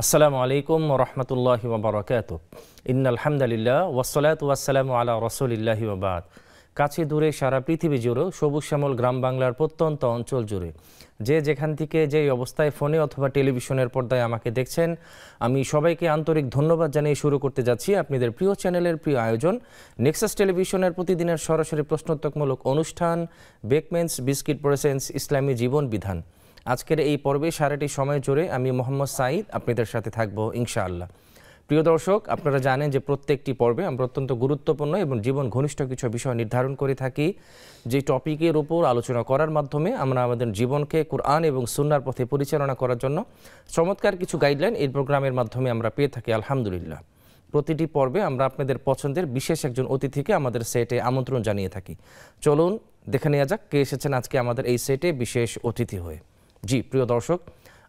আসসালামু আলাইকুম ওয়া রাহমাতুল্লাহি ওয়া বারাকাতুহু। ইন্নাল হামদালিল্লাহ ওয়াসসালাতু ওয়াসসালামু আলা রাসূলিল্লাহি ওয়া বাদ। কাছে দূরে সারা পৃথিবী জুড়ে সবুজ শ্যামল গ্রাম বাংলার প্রত্যন্ত অঞ্চল জুড়ে যে যেখান থেকে যেই অবস্থায় ফোনে অথবা টেলিভিশনের পর্দায় আমাকে দেখছেন, আমি সবাইকে আন্তরিক ধন্যবাদ জানিয়ে শুরু করতে যাচ্ছি আপনাদের প্রিয় চ্যানেলের প্রিয় আয়োজন নেক্সাস টেলিভিশনের প্রতিদিনের সরাসরি প্রশ্নোত্তরমূলক অনুষ্ঠান বেকমেন্স বিস্কিট প্রেজেন্স ইসলামী জীবন বিধান। আজকের এই পর্বে সারাটি সময় জুড়ে আমি মোহাম্মদ সাঈদ আপনাদের সাথে থাকবো ইনশাআল্লাহ। প্রিয় দর্শক, আপনারা জানেন যে প্রত্যেকটি পর্বে আমরা অত্যন্ত গুরুত্বপূর্ণ এবং জীবন ঘনিষ্ঠ কিছু বিষয় নির্ধারণ করে থাকি, যে টপিকের উপর আলোচনা করার মাধ্যমে আমরা আমাদের জীবনকে কুরআন এবং সুন্নাহর পথে পরিচালনা করার জন্য চমৎকার কিছু গাইডলাইন এই প্রোগ্রামের মাধ্যমে আমরা পেয়ে থাকি আলহামদুলিল্লাহ। প্রতিটি পর্বে আমরা আপনাদের পছন্দের বিশেষ একজন অতিথিকে আমাদের সেটে আমন্ত্রণ জানিয়ে থাকি। চলুন দেখে নেওয়া যাক কে এসেছেন আজকে আমাদের এই সেটে বিশেষ অতিথি হয়ে। জি প্রিয় দর্শক,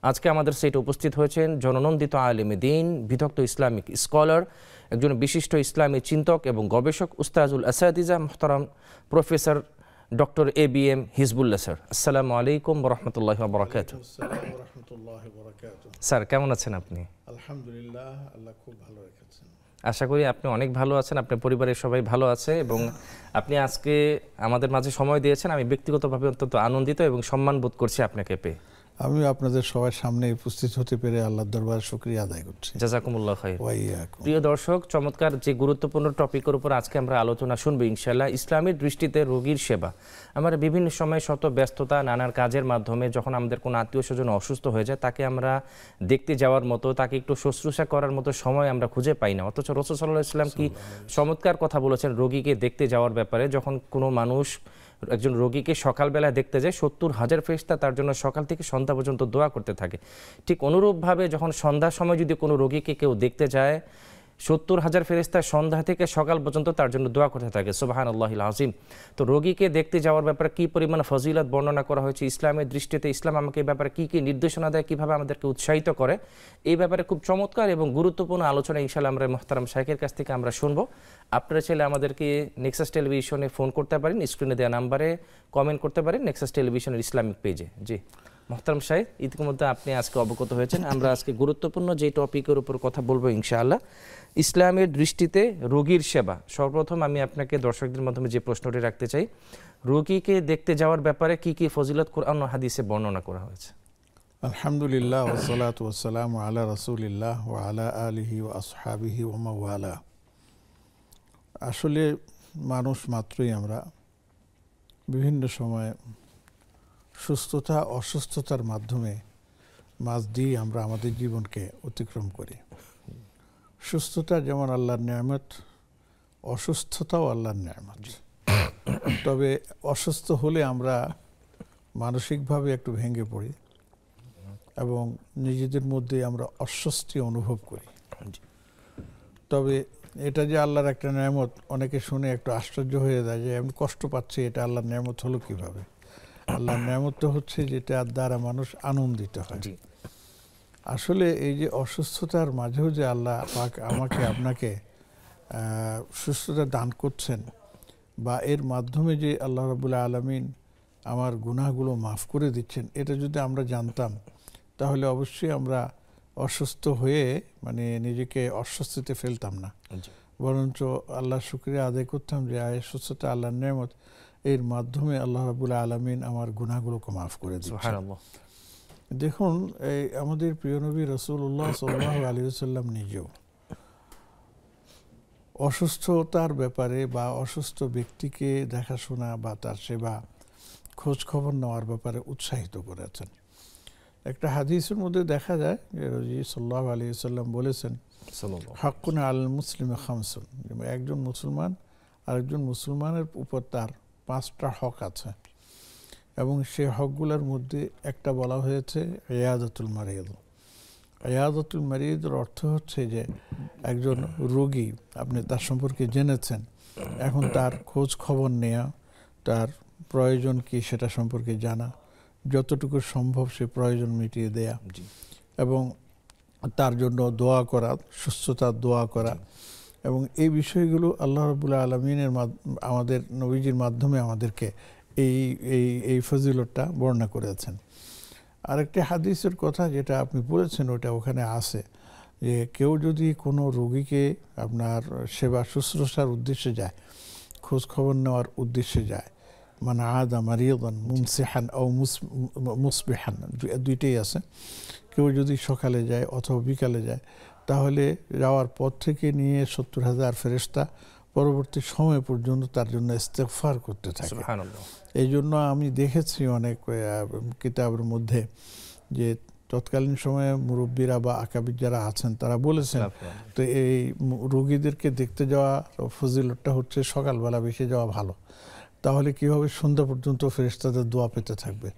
আজকে আমাদের সেটে উপস্থিত হয়েছেন জননন্দিত আলেমে দ্বীন, বিদগ্ধ ইসলামিক স্কলার, একজন বিশিষ্ট ইসলামী চিন্তক এবং গবেষক উস্তাজুল আসাতিজা মুহতারাম professor doctor ABM Hizbullah sir. আসসালামু আলাইকুম ওয়া রাহমাতুল্লাহি ওয়া বারাকাতুহু। স্যার কেমন আছেন আপনি? আলহামদুলিল্লাহ, আল্লাহ খুব ভালো রেখেছেন। আশা করি আপনি অনেক ভালো আছেন, আপনার পরিবারের সবাই ভালো আছে এবং আপনি আজকে আমাদের মাঝে সময় দিয়েছেন। আমি ব্যক্তিগতভাবে অত্যন্ত আনন্দিত এবং সম্মান বোধ করছি আপনাকে পেয়ে। আমি আপনাদের সবার সামনে উপস্থিত হতে পেরে আল্লাহর দরবারে শুকরিয়া আদায় করছি। জাযাকুমুল্লাহ খাইর। ওয়াইয়াকুম। প্রিয় দর্শক, চমৎকার যে গুরুত্বপূর্ণ টপিকের উপর আজকে আমরা আলোচনা শুনবো ইনশাআল্লাহ, ইসলামের দৃষ্টিতে রোগীর সেবা। আমরা বিভিন্ন সময় শত ব্যস্ততা নানার কাজের মাধ্যমে যখন আমাদের কোনো আত্মীয় স্বজন অসুস্থ হয়ে যায়, তাকে আমরা দেখতে যাওয়ার মতো, তাকে একটু শুশ্রূষা করার মতো সময় আমরা খুঁজে পাই না। অথচ রাসূল সাল্লাল্লাহু আলাইহি ওয়াসাল্লাম কি চমৎকার কথা বলেছেন রোগীকে দেখতে যাওয়ার ব্যাপারে। যখন কোনো মানুষ একজন রোগীকে সকালবেলা দেখতে যায়, 70,000 ফেরেশতা তার জন্য সকাল থেকে সন্ধ্যা পর্যন্ত দোয়া করতে থাকে। ঠিক অনুরূপভাবে যখন সন্ধ্যার সময় যদি কোনো রোগীকে কেউ দেখতে যায়, 70,000 ফেরেশতা সন্ধ্যা থেকে সকাল পর্যন্ত তার জন্য দোয়া করতে থাকে। সুবহানাল্লাহিল আযীম। তো রোগীকে দেখতে যাওয়ার ব্যাপারে কী পরিমাণ ফজিলত বর্ণনা করা হয়েছে ইসলামের দৃষ্টিতে, ইসলাম আমাকে এই ব্যাপারে কী কী নির্দেশনা দেয়, কীভাবে আমাদেরকে উৎসাহিত করে, এই ব্যাপারে খুব চমৎকার এবং গুরুত্বপূর্ণ আলোচনা ইনশাআল্লাহ আমরা মুহতারাম শাইখের কাছ থেকে আমরা শুনবো। আপনারা চাইলে আমাদেরকে নেক্সাস টেলিভিশনে ফোন করতে পারেন, স্ক্রিনে দেওয়া নাম্বারে কমেন্ট করতে পারেন নেক্সাস টেলিভিশনের ইসলামিক পেজে। জি মোহতারাম শাইখ, ইতিমধ্যে আপনি আজকে অবগত হয়েছেন, আমরা আজকে গুরুত্বপূর্ণ যে টপিকের উপর কথা বলবো ইনশাআল্লাহ, ইসলামের দৃষ্টিতে রোগীর সেবা। সর্বপ্রথম আমি আপনাকে দর্শকদের মাধ্যমে যে প্রশ্নটি রাখতে চাই, রোগীকে দেখতে যাওয়ার ব্যাপারে কি কি ফজিলত কোরআন ও হাদিসে বর্ণনা করা হয়েছে? আলহামদুলিল্লাহ ওয়াসসালাতু ওয়াসসালামু আলা রাসূলিল্লাহ ওয়া আলা আলিহি ওয়া আসহাবিহি ওয়া মাওয়ালা। আসলে মানুষ মাত্রই আমরা বিভিন্ন সময় সুস্থতা অসুস্থতার মাধ্যমে মাঝ দিয়ে আমরা আমাদের জীবনকে অতিক্রম করি। সুস্থতা যেমন আল্লাহর নেয়ামত, অসুস্থতাও আল্লাহর নেয়ামত। তবে অসুস্থ হলে আমরা মানসিকভাবে একটু ভেঙে পড়ি এবং নিজেদের মধ্যে আমরা অস্বস্তি অনুভব করি। তবে এটা যে আল্লাহর একটা নেয়ামত, অনেকে শুনে একটু আশ্চর্য হয়ে যায় যে আমি কষ্ট পাচ্ছি, এটা আল্লাহর নেয়ামত হলো কিভাবে? আল্লাহর নেয়ামত হচ্ছে যেটা দ্বারা মানুষ আনন্দিত হয়। আসলে এই যে অসুস্থতার মাঝেও যে আল্লাহ পাক আমাকে আপনাকে সুস্থতা দান করছেন, বা এর মাধ্যমে যে আল্লাহ রাব্বুল আলামিন আমার গুনাহগুলো মাফ করে দিচ্ছেন, এটা যদি আমরা জানতাম তাহলে অবশ্যই আমরা অসুস্থ হয়ে নিজেকে অস্বস্তিতে ফেলতাম না, বরঞ্চ আল্লাহর শুকরিয়া আদায় করতাম যে সুস্থতা আল্লাহর নেয়ামত, এর মাধ্যমে আল্লাহ রাব্বুল আলামিন আমার গুনাহগুলোকে মাফ করে দিচ্ছেন। দেখুন, এই আমাদের প্রিয় নবী রাসূলুল্লাহ সাল্লাল্লাহু আলাইহি ওয়াসাল্লাম নিজেও অসুস্থতার ব্যাপারে বা অসুস্থ ব্যক্তিকে দেখাশোনা বা তার সেবা খোঁজ খবর নেওয়ার ব্যাপারে উৎসাহিত করেছেন। একটা হাদিসের মধ্যে দেখা যায় যে নবী সাল্লাল্লাহু আলাইহি ওয়াসাল্লাম বলেছেন, হাক্কুন আলাল মুসলিমি খামসুন, একজন মুসলমান আরেকজন মুসলমানের উপর তার 5টা হক আছে এবং সেই হকগুলোর মধ্যে একটা বলা হয়েছে ইয়াদাতুল মারিদ। ইয়াদাতুল মারিদের অর্থ হচ্ছে যে একজন রোগী, আপনি তার সম্পর্কে জেনেছেন, এখন তার খোঁজ খবর নেওয়া, তার প্রয়োজন কি সেটা সম্পর্কে জানা, যতটুকু সম্ভব সে প্রয়োজন মিটিয়ে দেয়া এবং তার জন্য দোয়া করা, সুস্থতার দোয়া করা, এবং এই বিষয়গুলো আল্লাহ রাব্বুল আলামিনের আমাদের নবীজির মাধ্যমে আমাদেরকে এই ফজিলতটা বর্ণনা করেছেন। আরেকটি হাদিসের কথা যেটা আপনি বলেছেন ওটা ওখানে আছে, যে কেউ যদি কোনো রোগীকে আপনার সেবা শুশ্রূষার উদ্দেশ্যে যায়, খোঁজ খবর নেওয়ার উদ্দেশ্যে যায়, মানে আদা মারিয়াদান মুমসিহান ও মুসবিহান, দুইটাই আছে, কেউ যদি সকালে যায় অথবা বিকালে যায়, তাহলে যাওয়ার পর থেকে নিয়ে 70,000 ফেরেশতা পরবর্তী সময় পর্যন্ত তার জন্য ইস্তেগফার করতে থাকে। সুবহানাল্লাহ। এই জন্য আমি দেখেছি অনেক কিতাবের মধ্যে যে তৎকালীন সময়ে মুরব্বীরা বা আকাবির যারা আছেন তারা বলেছেন, তো এই রোগীদেরকে দেখতে যাওয়া ফজিলতটা হচ্ছে সকালবেলা বেশি যাওয়া ভালো, তাহলে কি হবে, সন্ধ্যা পর্যন্ত ফেরেশতাদের দোয়া পেতে থাকবে।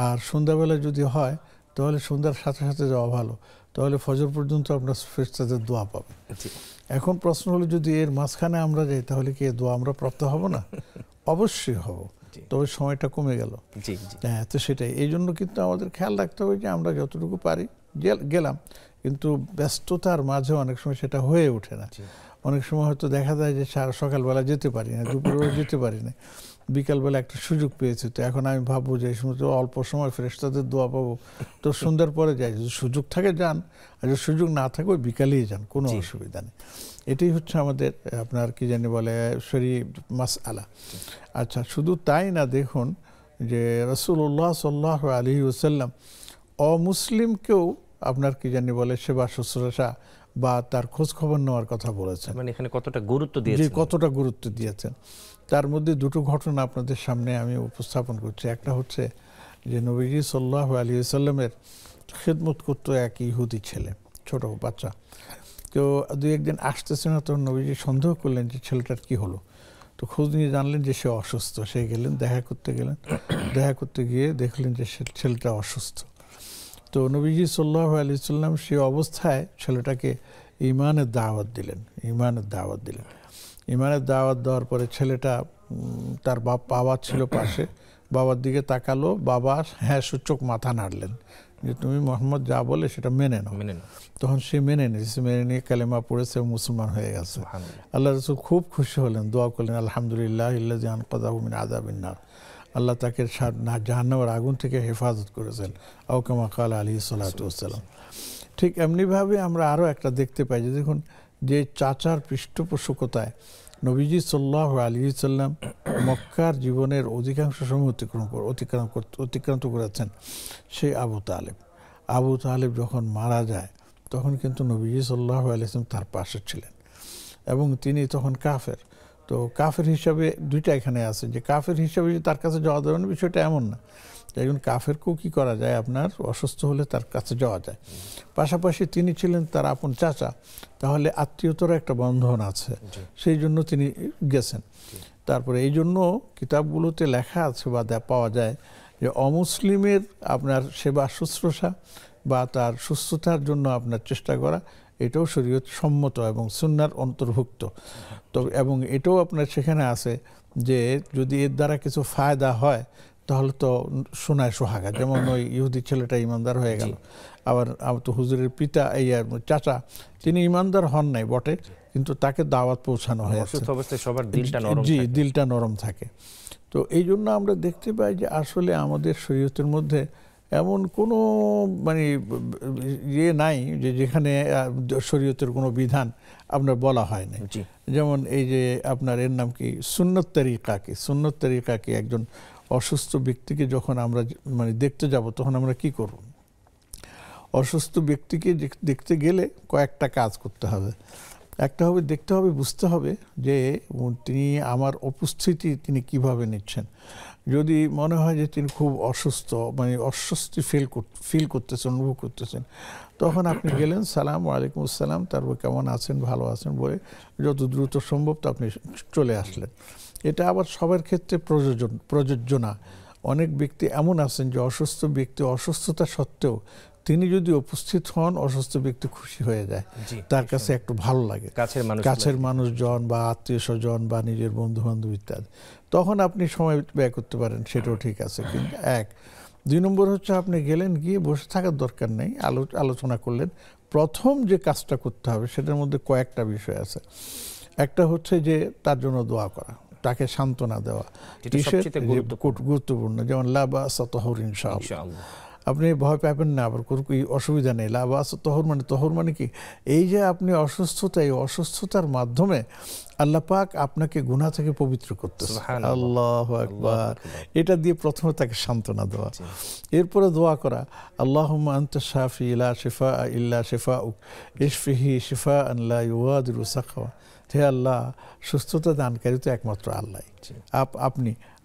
আর সন্ধ্যাবেলা যদি হয় তাহলে সন্ধ্যার সাথে সাথে যাওয়া ভালো, তাহলে ফজর পর্যন্ত আমরা ফেরেশতাদের দোয়া পাবো। এখন প্রশ্ন হলো, যদি এর মাঝখানে আমরা যাই তাহলে কি দোয়া আমরা প্রাপ্ত হব না? অবশ্যই হব, তবে সময়টা কমে গেল। হ্যাঁ, তো সেটাই। এই জন্য কিন্তু আমাদের খেয়াল রাখতে হবে যে আমরা যতটুকু পারি গেলাম, কিন্তু ব্যস্ততার মাঝে অনেক সময় সেটা হয়ে ওঠে না। অনেক সময় হয়তো দেখা যায় যে সকালবেলা যেতে পারি না, দুপুরবেলা যেতে পারি না, বিকালবেলা একটা সুযোগ পেয়েছি, তো এখন আমি ভাববো যে এই সময় তো অল্প সময় ফেরেশতাদের দোয়া পাবো, তো সন্ধ্যার পরে যাই, যদি সুযোগ থাকে যান, আর যদি সুযোগ না থাকে ওই বিকালেই যান, কোনো অসুবিধা নেই। এটাই হচ্ছে আমাদের আপনার কি জানি বলে শরীয়ী মাসআলা। আচ্ছা, শুধু তাই না, দেখুন যে রাসূলুল্লাহ সাল্লাল্লাহু আলাইহি ওয়াসাল্লাম অমুসলিমকেও আপনার কি জানি বলে সেবা শুশ্রূষা বা তার খোঁজ খবর নেওয়ার কথা বলেছেন। মানে এখানে কতটা গুরুত্ব দিয়েছেন, কতটা গুরুত্ব দিয়েছেন। তার মধ্যে দুটো ঘটনা আপনাদের সামনে আমি উপস্থাপন করছি। একটা হচ্ছে যে নবীজি সাল্লাল্লাহু আলাইহি ওয়াসাল্লামের খিদমত করতো এক ইহুদি ছেলে, ছোট বাচ্চা। তো দুই একদিন আসতেছে না, তখন নবীজি সন্দেহ করলেন যে ছেলেটার কি হলো, তো খোঁজ নিয়ে জানলেন যে সে অসুস্থ। সে গেলেন, দেখা করতে গিয়ে দেখলেন যে ছেলেটা অসুস্থ। তো নবীজি সাল্লাল্লাহু আলাইহি ওয়াসাল্লাম সে অবস্থায় ছেলেটাকে ঈমানের দাওয়াত দিলেন। ঈমানের দাওয়াত দেওয়ার পরে ছেলেটা তার বাবা ছিল পাশে, বাবার দিকে তাকালো, বাবা হ্যাঁ সূচক মাথা নাড়লেন যে তুমি মুহাম্মদ যা বলে সেটা মেনে নাও। তখন সে মেনে নিয়ে কালেমা পড়েছে, মুসলমান হয়ে গেছে। আল্লাহ রাসূল খুব খুশি হলেন, দোয়া করলেন, আলহামদুলিল্লাহিল্লাযী আনকাযাহু মিন আযাবিন নার, আল্লাহ তাকে জাহান্নামের আগুন থেকে হেফাজত করেছেন। আও কামা ক্বাল আলাইহিস সালাতু ওয়াস সালাম। ঠিক এমনিভাবে আমরা আরও একটা দেখতে পাই যে দেখুন, যে চাচার পৃষ্ঠপোষকতায় নবীজি সাল্লাল্লাহু আলাইহি ওয়াসাল্লাম মক্কার জীবনের অধিকাংশ সময় অতিক্রান্ত করেছেন, সেই আবু তালেব যখন মারা যায় তখন কিন্তু নবীজি সাল্লাল্লাহু আলাইহি ওয়াসাল্লাম তার পাশে ছিলেন, এবং তিনি তখন কাফের। তো কাফের হিসাবে দুইটা এখানে আছে, যে কাফের হিসাবে তার কাছে যাওয়া যাবে না বিষয়টা এমন না, একজন কাফেরকেও কী করা যায়, আপনার অসুস্থ হলে তার কাছে যাওয়া যায়। পাশাপাশি তিনি ছিলেন তার আপন চাচা, তাহলে আত্মীয়তার একটা বন্ধন আছে, সেই জন্য তিনি গেছেন। তারপরে এই জন্য কিতাবগুলোতে লেখা আছে বা পাওয়া যায় যে অমুসলিমের আপনার সেবা শুশ্রূষা বা তার সুস্থতার জন্য আপনার চেষ্টা করা, এটাও শরীয়ত সম্মত এবং সুন্নাহর অন্তর্ভুক্ত। তো এবং এটাও আপনার সেখানে আছে যে যদি এর দ্বারা কিছু ফায়দা হয় তাহলে তো সোনায় সোহাগা। যেমন ওই ইহুদি ছেলেটা ইমানদার হয়ে গেল, আবার তো হুজুরের পিতা এই চাচা তিনি ইমানদার হন নাই বটে, কিন্তু তাকে দাওয়াত পৌঁছানো হয়েছে। দিলটা নরম থাকে। তো এই জন্য আমরা দেখতে পাই যে আসলে আমাদের শরীয়তের মধ্যে এমন কোনো মানে ইয়ে নাই যে যেখানে শরীয়তের কোনো বিধান আপনার বলা হয় না। যেমন এই যে আপনার এর নাম কি সুন্নত তরিকা কি, একজন অসুস্থ ব্যক্তিকে যখন আমরা মানে দেখতে যাব তখন আমরা কি করব? অসুস্থ ব্যক্তিকে দেখতে গেলে কয়েকটা কাজ করতে হবে। একটা হবে দেখতে হবে, বুঝতে হবে যে তিনি আমার উপস্থিতি তিনি কিভাবে নিচ্ছেন। যদি মনে হয় যে তিনি খুব অসুস্থ, মানে অস্বস্তি ফিল করতেছেন, অনুভব করতেছেন, তখন আপনি গেলেন, সালাম ওয়ালাইকুম আসসালাম, তারপর কেমন আছেন, ভালো আছেন বলে যত দ্রুত সম্ভব তো আপনি চলে আসলেন। এটা আবার সবার ক্ষেত্রে প্রযোজ্য না। অনেক ব্যক্তি এমন আছেন যে অসুস্থ ব্যক্তি অসুস্থতা সত্ত্বেও তিনি যদি উপস্থিত হন, অসুস্থ ব্যক্তি খুশি হয়ে যায়, তার কাছে একটু ভালো লাগে, কাছের মানুষজন বা আত্মীয় স্বজন বা নিজের বন্ধু বান্ধব ইত্যাদি, তখন আপনি সময় ব্যয় করতে পারেন, সেটাও ঠিক আছে। কিন্তু দুই নম্বর হচ্ছে আপনি গেলেন, গিয়ে বসে থাকার দরকার নেই, আলোচনা করলেন। প্রথম যে কাজটা করতে হবে সেটার মধ্যে কয়েকটা বিষয় আছে। একটা হচ্ছে যে তার জন্য দোয়া করা, তাকে সান্ত্বনা দেওয়া, গুরুত্বপূর্ণ, যেমন লা বা'সা তাহুর ইনশাআল্লাহ, আপনি ভয় পাবেন না, আবার কোনো কি অসুবিধা নেই। লা বাস তহর মানে কি, এই যে আপনি অসুস্থতা, এই অসুস্থতার মাধ্যমে আল্লাহ পাক আপনাকে গুনাহ থেকে পবিত্র করতেছে। আল্লাহু আকবার। এটা দিয়ে প্রথমে তাকে সান্ত্বনা দেওয়া, এরপরে দোয়া করা, আল্লাহুম্মা আনতা শাফি লা শিফা ইল্লা শিফাউক ইশফিহি শিফাআন লা ইউগাদিরু সাকওয়া। হে আল্লাহ, সুস্থতা দানকারী তো একমাত্র আল্লাহ,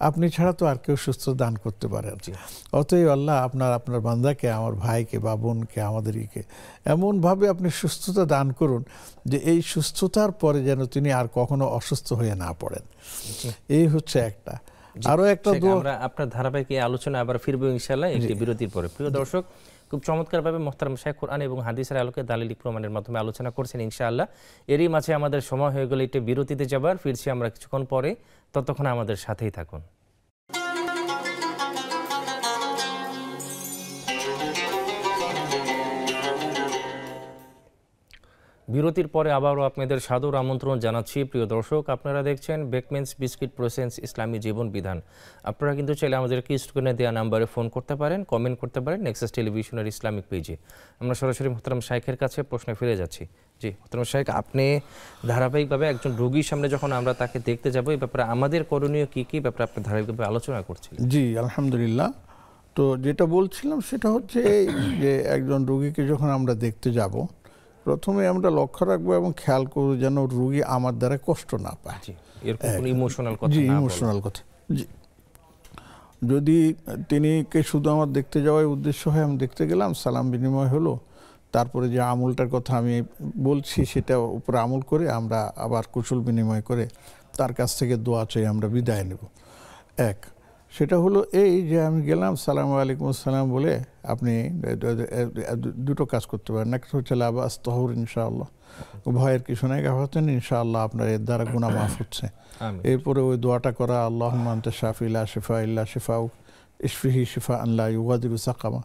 আপনি ছাড়া তো আর কেউ সুস্থ দান করতে পারেন। অতএব আল্লাহ, আপনার বান্দাকে, আমার ভাইকে বা বোনকে, আমাদেরকে এমনভাবে আপনি সুস্থতা দান করুন যে এই সুস্থতার পরে যেন তিনি আর কখনো অসুস্থ হয়ে না পড়েন। এই হচ্ছে একটা। আরো একটা দোয়া, আমরা আপনার ধারাবাহিক এই আলোচনা আবার ফিরবো ইনশাআল্লাহ একটি বিরতির পরে। প্রিয় দর্শক, খুব চমৎকারভাবে মোহতারাম শাইখ কোরআন এবং হাদিসের আলোকে দালিলিক প্রমাণের মাধ্যমে আলোচনা করছেন ইনশাআল্লাহ। এরই মাঝে আমাদের সময় হয়ে গেলে একটু বিরতিতে যাবার, ফিরছি আমরা কিছুক্ষণ পরে, ততক্ষণ আমাদের সাথেই থাকুন। বিরতির পরে আবারও আপনাদের সাদর আমন্ত্রণ জানাচ্ছি। প্রিয় দর্শক, আপনারা দেখছেন বেকমেন্স বিস্কিট প্রসেন্স ইসলামী জীবন বিধান। আপনারা কিন্তু চাইলে আমাদেরকে স্ক্রিনে দেওয়া নাম্বারে ফোন করতে পারেন, কমেন্ট করতে পারেন নেক্সাস টেলিভিশনের ইসলামিক পেজে। আমরা সরাসরি মোহতারাম শাইখের কাছে প্রশ্নে ফিরে যাচ্ছি। জি মোহতারাম শাইখ, আপনি ধারাবাহিকভাবে একজন রোগীর সামনে যখন আমরা তাকে দেখতে যাব, এই ব্যাপারে আমাদের করণীয় কী কী ব্যাপারে আপনি ধারাবাহিকভাবে আলোচনা করছিলেন? জি আলহামদুলিল্লাহ। তো যেটা বলছিলাম সেটা হচ্ছে যে একজন রোগীকে যখন আমরা দেখতে যাব, প্রথমে আমরা লক্ষ্য রাখবো এবং খেয়াল করবো যেন রোগী আমার দ্বারা কষ্ট না পায়। ইমোশনাল কথা, জি ইমোশনাল কথা। জি, যদি তিনিকে শুধু আমার দেখতে যাওয়ার উদ্দেশ্য হয়, আমি দেখতে গেলাম, সালাম বিনিময় হলো, তারপরে যে আমলটার কথা আমি বলছি সেটা উপরে আমল করে আমরা আবার কুশল বিনিময় করে তার কাছ থেকে দোয়া চাই, আমরা বিদায় নেব। এক, সেটা হলো এই যে আমি গেলাম, সালাম আলাইকুম আসসালাম বলে আপনি দুটো কাজ করতে পারেন। একটা হচ্ছে লাবাস তহর, ইনশাআল্লাহ ভয়ের কিছু নাই, হচ্ছেন ইনশাআল্লাহ আপনার এর দ্বারা গুনাহ মাফ হচ্ছে। এরপরে ওই দোয়াটা করা, আল্লাহুম্মা আনতা শাফি লা শিফা ইল্লা শিফাউক ইশফিহি শিফাআন লা ইউগাদিরু সাকওয়া।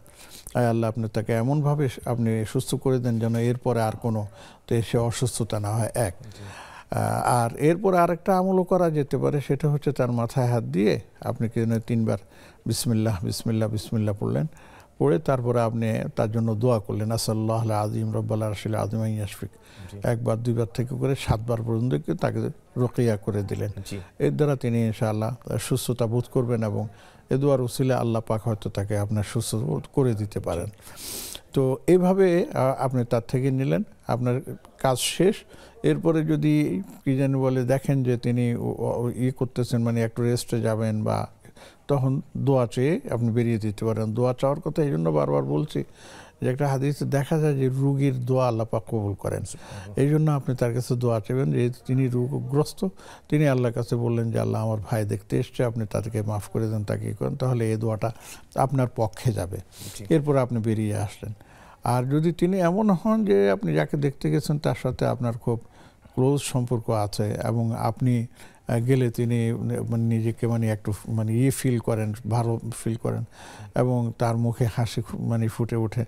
আয় আল্লাহ, আপনি তাকে এমনভাবে আপনি সুস্থ করে দেন যেন এরপরে আর কোনো সে অসুস্থতা না হয়। এক, আর এরপর আরেকটা আমলও করা যেতে পারে, সেটা হচ্ছে তার মাথায় হাত দিয়ে আপনি তিনবার বিসমিল্লাহ বিসমিল্লাহ বিসমিল্লাহ পড়লেন, পড়ে তারপরে আপনি তার জন্য দোয়া করলেন, আসাল্লাহ আজিম রব্বাল আরশিল আযীম আন ইয়াশফিক। একবার দুইবার থেকে করে 7 বার পর্যন্ত তাকে রুকিয়া করে দিলেন। এর দ্বারা তিনি ইনশাআল্লাহ সুস্থতা বোধ করবেন এবং এ দোয়ার উসিলে আল্লাহ পাক হয়তো তাকে আপনার সুস্থ করে দিতে পারেন। তো এইভাবে আপনি তার থেকে নিলেন, আপনার কাজ শেষ। এরপরে যদি কি জানি বলে দেখেন যে তিনি করতেছেন, মানে একটু রেস্টে যাবেন, বা তখন দোয়া চেয়ে আপনি বেরিয়ে দিতে পারেন। দোয়া চাওয়ার কথা এই জন্য বারবার বলছি যে একটা হাদিসে দেখা যায় যে রোগীর দোয়া আল্লাহ পাক কবুল করেন। এই জন্য আপনি তার কাছে দোয়া চাইবেন, যেহেতু তিনি রোগগ্রস্ত, তিনি আল্লাহর কাছে বললেন যে আল্লাহ আমার ভাই দেখতে এসছে, আপনি তাদেরকে মাফ করে দেন, তাকে করেন, তাহলে এই দোয়াটা আপনার পক্ষে যাবে। এরপর আপনি বেরিয়ে আসলেন। আর যদি তিনি এমন হন যে আপনি যাকে দেখতে গেছেন তার সাথে আপনার খুব ক্লোজ সম্পর্ক আছে এবং আপনি গেলে তিনি নিজেকে একটু ফিল করেন, ভালো ফিল করেন এবং তার মুখে হাসি ফুটে ওঠে,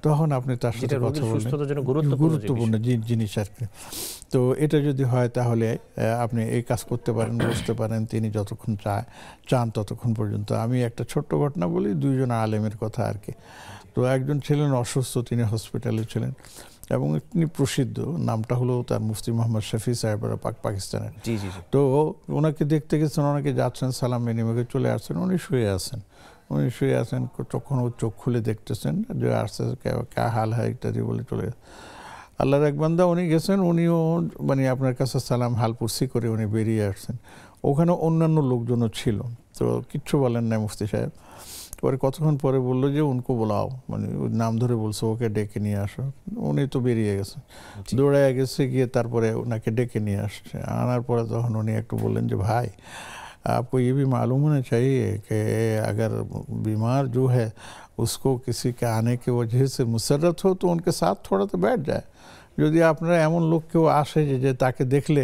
তখন আপনি তার সাথে কথা বলবেন, গুরুত্বপূর্ণ জিনিস আর কি। তো এটা যদি হয় তাহলে আপনি এই কাজ করতে পারেন, বুঝতে পারেন তিনি যতক্ষণ চান ততক্ষণ পর্যন্ত। আমি একটা ছোট্ট ঘটনা বলি, 2 জন আলেমের কথা আর কি। তো একজন ছিলেন অসুস্থ, তিনি হসপিটালে ছিলেন এবং তিনি প্রসিদ্ধ, নামটা হলো তার মুফতি মোহাম্মদ শফি সাহেব, পাকিস্তানের। তো ওনাকে দেখতে গেছেন, ওনাকে যাচ্ছেন, সালাম বিনিময়ে চলে আসছেন, উনি শুয়ে আছেন, তখন ও চোখ খুলে দেখতেছেন যে আসছে কা হাল হয় ইত্যাদি বলে চলে আল্লাহর এক বান্দা, উনি গেছেন, উনিও আপনার কাছে সালাম হাল পুরসি করে উনি বেরিয়ে আসছেন। ওখানে অন্যান্য লোকজনও ছিল, তো কিচ্ছু বলেন না মুফতি সাহেব। পরে কতক্ষণ পরে বললো যে উনকো বোলাও, নাম ধরে বলছে, ওকে ডেকে নিয়ে আসো। উনি তো বেরিয়ে গেছেন, দৌড়ায় গেছে, গিয়ে তারপরে ওনাকে ডেকে নিয়ে আসছে। আনার পরে তখন উনি একটু বললেন যে ভাই, आपको ये भी मालूम होना चाहिए कि अगर बीमार जो है उसको किसी के आने की वजह से मुसर्रत हो तो उनके साथ थोड़ा तो बैठ जाए। যদি আপনারা এমন লোক কেউ আসে যে তাকে দেখলে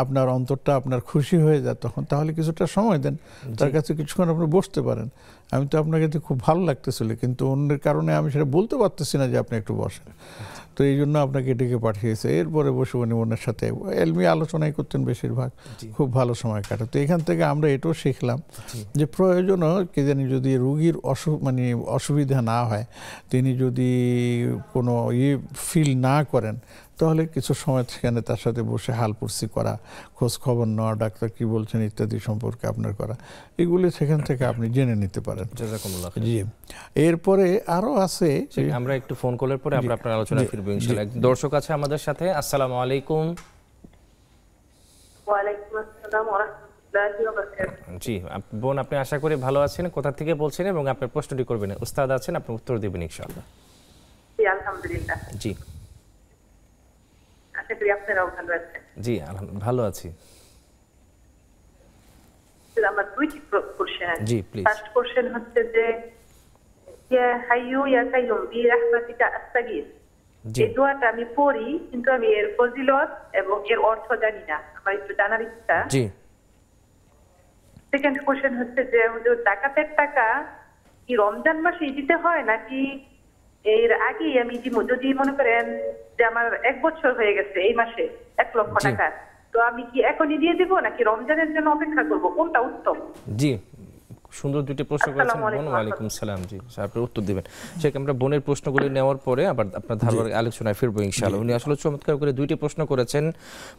আপনার অন্তরটা আপনার খুশি হয়ে যায়, তখন তাহলে কিছুটা সময় দেন, তার কাছে কিছুক্ষণ আপনি বসতে পারেন। আমি তো আপনাকে খুব ভালো লাগতেছিল, কিন্তু অন্যের কারণে আমি সেটা বলতে পারতেছি না যে আপনি একটু বসেন। তো তো এই জন্য আপনাকে ডেকে পাঠিয়েছে। এরপরে বসে উনি ওনার সাথে এলমি আলোচনাই করতেন বেশিরভাগ, খুব ভালো সময় কাটে। তো এখান থেকে আমরা এটাও শিখলাম যে প্রয়োজনও কে জানি যদি রুগীর মানে অসুবিধা না হয়, তিনি যদি কোনো ফিল না করেন, তাহলে কিছু সময় সেখানে তার সাথে বসে হালপুরসি করা, খোঁজ খবর নেওয়া, ডাক্তার কি বলছেন ইত্যাদি সম্পর্কে আপনার করা, এগুলি সেখান থেকে আপনি জেনে নিতে পারেন। জি, এরপরে আরো আছে, আমরা একটু ফোন কলের পরে আমরা আপনার আলোচনায় ফিরবো ইনশাআল্লাহ। দর্শক আছে আমাদের সাথে। আসসালামু আলাইকুম। ওয়ালাইকুম আসসালাম ওয়া রাহমাতুল্লাহি ওয়া বারাকাতুহু। জি বোন, আপনি আশা করি ভালো আছেন। কোথা থেকে বলছেন এবং আপনার প্রশ্নটি করবেন? উস্তাদ আছেন, আপনি উত্তর দিবেন ইনশাআল্লাহ। জি আলহামদুলিল্লাহ। জি, আশা করি আপনারাও ভালো আছেন। জি ভালো আছি। আমার দুইটি question. G please. First question হচ্ছে যে ইয়া হাইয়ু ইয়া কাইয়ুম বিরহমাতিকা আস্তাগীথ, এই দোয়াটা আমি পড়ি কিন্তু আমি এর ফজিলত এবং এর অর্থ জানি না, আমার একটু জানার ইচ্ছা। জি। সেকেন্ড কোশ্চেন হচ্ছে যে হুজুর জাকাতের টাকা কি রমজান মাসেই দিতে হয় নাকি এর আগেই আমি দিব? যদি মনে করেন যে আমার 1 বছর হয়ে গেছে এই মাসে 1 লক্ষ টাকা, তো আমি কি এখনই দিয়ে দিব নাকি রমজানের জন্য অপেক্ষা করব, কোনটা উত্তম? জি, সুন্দর দুটি প্রশ্ন করেছেন বোন। ওয়ালাইকুম সালাম। জি, আপনি উত্তর দিবেন। সেটা আমরা বোনের প্রশ্নগুলি নেওয়ার পরে আবার আপনার ধারাবাহিক আলোচনায় ফিরবো ইনশাআল্লাহ। উনি আসলে চমৎকার করে দুইটি প্রশ্ন করেছেন।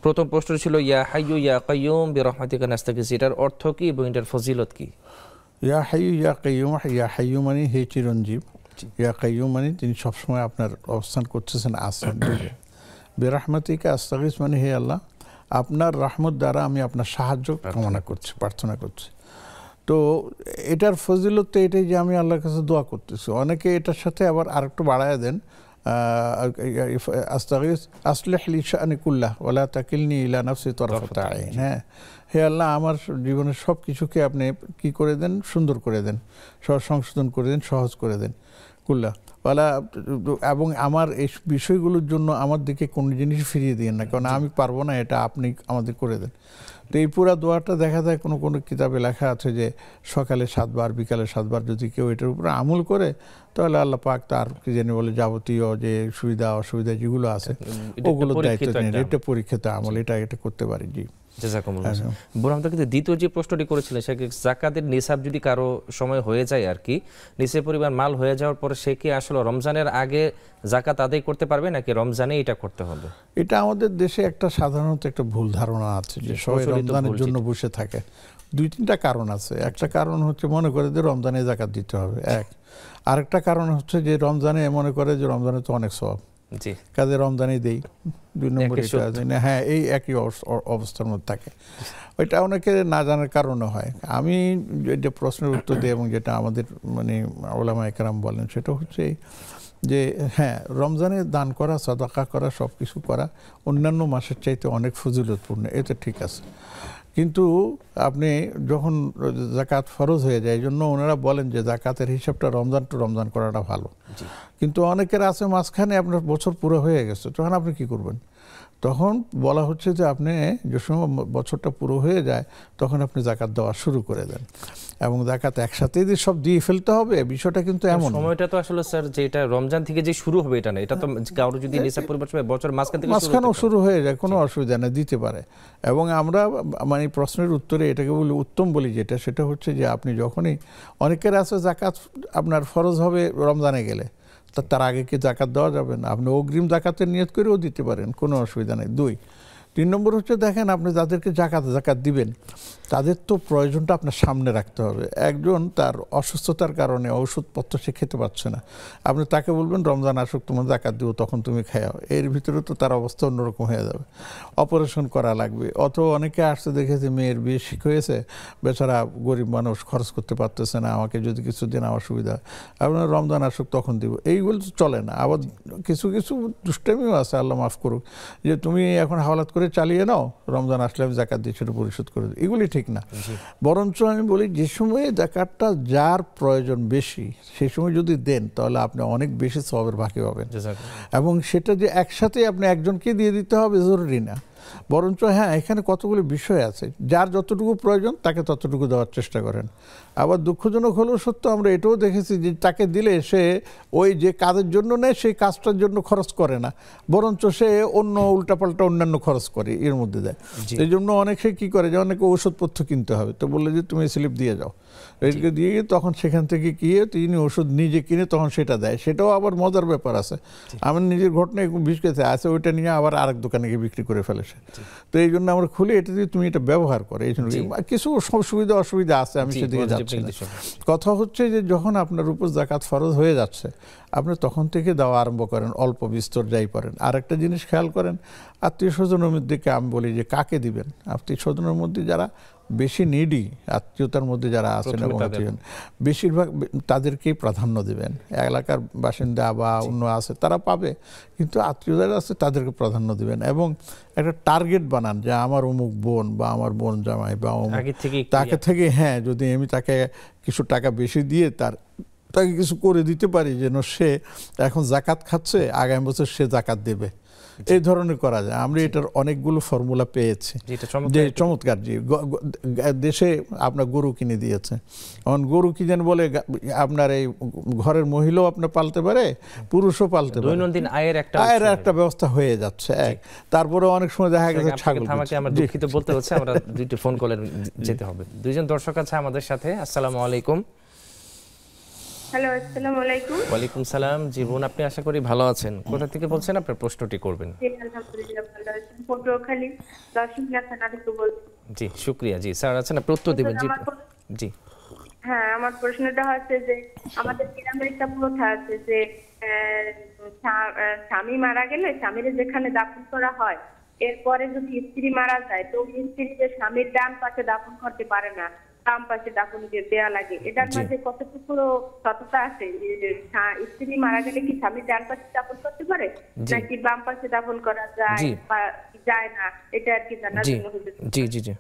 প্রথম প্রশ্ন ছিল ইয়া হাইয়ু ইয়া কাইয়ুম বিরহমাতিকা নাস্তাগীথ, এটার অর্থ কি এবং এটার ফজিলত কি? ইয়া হাইয়ু ইয়া কাইয়ুম, ইয়া হাইয়ু মানে হে চিরঞ্জীব, ইয়া কাইয়ুম মানে তিনি সবসময় আপনার অবস্থান করতেছেন, আছেন। বিরহমাতিকা আস্তাগীথ মানে হে আল্লাহ, আপনার রহমত দ্বারা আমি আপনার সাহায্য কামনা করছি, প্রার্থনা করছি। তো এটার ফজিলত তো এটাই যে আমি আল্লাহর কাছে দোয়া করতেছি। অনেকে এটার সাথে আবার আরেকটু বাড়ায় দেন, আস্তাগীথ আসলিহ লি শাআনি কুল্লাহ ওয়ালা তাকিলনি ইলা নাফসি তারফাতা আইন। হ্যাঁ, হে আল্লাহ, আমার জীবনের সব কিছুকে আপনি কি করে দেন, সুন্দর করে দেন, সংশোধন করে দেন, সহজ করে দেন। কুল্লাহ ওয়ালা, এবং আমার এই বিষয়গুলোর জন্য আমার দিকে কোনো জিনিস ফিরিয়ে দিন না, কারণ আমি পারবো না, এটা আপনি আমাদের করে দেন। তো এই পুরা দোয়াটা দেখা যায় কোনো কোনো কিতাবে লেখা আছে যে সকালে 7 বার, বিকালে 7 বার যদি কেউ এটার উপরে আমল করে, তাহলে আল্লাহ পাক তার কি জানি বলে যাবতীয় যে সুবিধা অসুবিধা যেগুলো আছে ওগুলোর দায়িত্ব নেন। এটা পরীক্ষিত আমল, এটা করতে পারি। জি, জাযাকুমুল্লাহ। বোন, আমরা কিন্তু দ্বিতীয় যে প্রশ্নটি করেছিলেন, সে যাকাতের নিসাব যদি কারো সময় হয়ে যায় আর কি, নিসাব পরিমাণ মাল হয়ে যাওয়ার পরে সে কি আসলে রমজানের আগে যাকাত আদায় করতে পারবে নাকি রমজানে এটা করতে হবে? এটা আমাদের দেশে একটা সাধারণত একটা ভুল ধারণা আছে যে সবাই রমজানের জন্য বসে থাকে। 2-3টা কারণ আছে। একটা কারণ হচ্ছে মনে করে যে রমজানে যাকাত দিতে হবে, এক। আরেকটা কারণ হচ্ছে যে রমজানে মনে করে যে রমজানে তো অনেক সওয়াব, জি, কাজে রমজানে দেই। 2 নম্বর এটা, হ্যাঁ, এই একই অবস্থার মধ্যে থাকে। ওইটা অনেকে না জানার কারণে হয়। আমি যে প্রশ্নের উত্তর দিই এবং যেটা আমাদের মানে ওলামা একরাম বলেন, সেটা হচ্ছে যে হ্যাঁ, রমজানে দান করা, সাদাকা করা, সব কিছু করা অন্যান্য মাসের চাইতে অনেক ফজিলতপূর্ণ, এটা ঠিক আছে। কিন্তু আপনি যখন যাকাত ফরজ হয়ে যায়, এই জন্য ওনারা বলেন যে যাকাতের হিসাবটা রমজান টু রমজান করাটা ভালো। কিন্তু অনেকের আছে মাঝখানে আপনার বছর পুরো হয়ে গেছে, তখন আপনি কি করবেন? তখন বলা হচ্ছে যে আপনি যে সময় বছরটা পুরো হয়ে যায় তখন আপনি যাকাত দেওয়া শুরু করে দেন, এবং যাকাত একসাথেই যে সব দিয়ে ফেলতে হবে বিষয়টা কিন্তু এমন। সময়টা তো আসলে স্যার যেটা রমজান থেকে যে শুরু হবে এটা না, এটা তো কারো যদি নিসাব পরিমাণ সময় বছর মাঝখানেও শুরু হয়ে যায়, কোনো অসুবিধা নেই, দিতে পারে। এবং আমরা মানে প্রশ্নের উত্তরে এটাকে বলি উত্তম বলি যেটা, সেটা হচ্ছে যে আপনি যখনই, অনেকের আছে যাকাত আপনার ফরজ হবে রমজানে গেলে, তার আগে কি যাকাত দেওয়া যাবে না? আপনি অগ্রিম যাকাতের নিয়ত করেও দিতে পারেন, কোনো অসুবিধা নেই। 2 3 নম্বর হচ্ছে দেখেন, আপনি যাদেরকে যাকাত দিবেন তাদের তো প্রয়োজনটা আপনার সামনে রাখতে হবে। একজন তার অসুস্থতার কারণে ওষুধপত্র সে খেতে পারছে না, আপনি তাকে বলবেন রমজান আসুক তোমার যাকাত দিব, তখন তুমি খাও, এর ভিতরে তো তার অবস্থা অন্যরকম হয়ে যাবে। অপারেশন করা লাগবে, অথবা অনেকে আসতে দেখেছে মেয়ের বিয়ে ঠিক হয়েছে, বেচারা গরিব মানুষ খরচ করতে পারতেছে না, আমাকে যদি কিছু দিন আমার সুবিধা, আপনার রমজান আসুক তখন দিব, এইগুলো তো চলে না। আবার কিছু কিছু দুষ্টামিও আছে, আল্লাহ মাফ করুক, যে তুমি এখন হাওলাত করে চালিয়ে নাও, রমজান আসলে আমি যাকাত দিয়ে সেটা পরিশোধ করে দিই, এগুলি ঠিক না। বরঞ্চ আমি বলি যে সময়ে যাকাতটা যার প্রয়োজন বেশি সেই সময় যদি দেন তাহলে আপনি অনেক বেশি সওয়াবের ভাগী হবেন। এবং সেটা যে একসাথে আপনি একজনকে দিয়ে দিতে হবে জরুরি না, বরঞ্চ হ্যাঁ এখানে কতগুলো বিষয় আছে, যার যতটুকু প্রয়োজন তাকে ততটুকু দেওয়ার চেষ্টা করেন। আবার দুঃখজনক হলেও সত্য আমরা এটাও দেখেছি যে তাকে দিলে সে ওই যে কাজের জন্য নেয় সেই কাজটার জন্য খরচ করে না, বরঞ্চ সে অন্য উল্টাপাল্টা অন্যান্য খরচ করে এর মধ্যে দেয়। এই জন্য অনেকে কী করে যে অনেকে ওষুধপত্র কিনতে হবে, তো বললে যে তুমি স্লিপ দিয়ে যাও, এদিকে দিয়ে গিয়ে তখন সেখান থেকে গিয়ে তিনি ওষুধ নিজে কিনে তখন সেটা দেয়। সেটাও আবার মজার ব্যাপার আছে, আমার নিজের ঘটনায় বিশেষ আছে, ওইটা নিয়ে আবার আরেক দোকানে গিয়ে বিক্রি করে ফেলেছে। তো এই জন্য আমরা খুলে এটা দিয়ে তুমি এটা ব্যবহার করো, এই জন্য কিছু সুবিধা অসুবিধা আছে, আমি সেদিকে যাচ্ছি না। কথা হচ্ছে যে যখন আপনার উপর জাকাত ফরজ হয়ে যাচ্ছে আপনি তখন থেকে দেওয়া আরম্ভ করেন, অল্প বিস্তর যাই করেন। আর একটা জিনিস খেয়াল করেন, আত্মীয় স্বজনের মধ্যে আমি বলি যে কাকে দিবেন, আত্মীয় স্বজনের মধ্যে যারা বেশি নিডি, আত্মীয়তার মধ্যে যারা আছেন এবং বেশিরভাগ তাদেরকেই প্রাধান্য দেবেন। এলাকার বাসিন্দা বা অন্য আছে তারা পাবে, কিন্তু আত্মীয় যারা আছে তাদেরকে প্রাধান্য দিবেন এবং একটা টার্গেট বানান যে আমার অমুক বোন বা আমার বোন জামাই বা তাকে থেকে হ্যাঁ যদি আমি তাকে কিছু টাকা বেশি দিয়ে তাকে কিছু করে দিতে পারি যেন সে এখন জাকাত খাচ্ছে, আগামী বছর সে জাকাত দেবে, এই ধরনের করা যায়। আমরা এটার অনেকগুলো ফর্মুলা পেয়েছি যে চমৎকার। জি, দেশে আপনার গরু কিনে দিয়েছে, এখন গরু কি যেন বলে আপনার এই ঘরের মহিলাও আপনার পালতে পারে, পুরুষও পালতে পারে, দৈনন্দিন আয়ের একটা ব্যবস্থা হয়ে যাচ্ছে। তারপরে অনেক সময় দেখা গেছে ছাগল। আমার দুঃখিত বলতে হচ্ছে, আমরা দুইটি ফোন কলে যেতে হবে। দুইজন দর্শক আছে আমাদের সাথে। আসসালামু আলাইকুম। হ্যালো, আসসালামু আলাইকুম। ওয়ালাইকুম সালাম। জি বোন, আপনি আশা করি ভালো আছেন। কোথা থেকে বলছেন, আপনার প্রশ্নটি করবেন। জি আলহামদুলিল্লাহ ভালো আছি, পটুয়াখালী দশমিনা থানা থেকে বলছি। জি শুকরিয়া। জি স্যার আছেন, আপনি উত্তর দিবেন। জি জি হ্যাঁ, আমার প্রশ্নটা হচ্ছে যে আমাদের গ্রামে একটা প্রথা আছে যে স্বামী মারা গেলে স্বামীর যেখানে দাফন করা হয়, এরপরে যদি স্ত্রী মারা যায় তো স্ত্রী যে স্বামীর ডান পাশে দাফন করতে পারে না, বাম পাশে দাফন দেওয়া লাগে। এটার মধ্যে কতটুকু সততা আছে? স্ত্রী মারা গেলে কি স্বামী ডান পাশে দাফন করতে পারে নাকি বাম পাশে দাফন করা যায় বা যায় না, এটা আর কি জানার জন্য। জি জি জি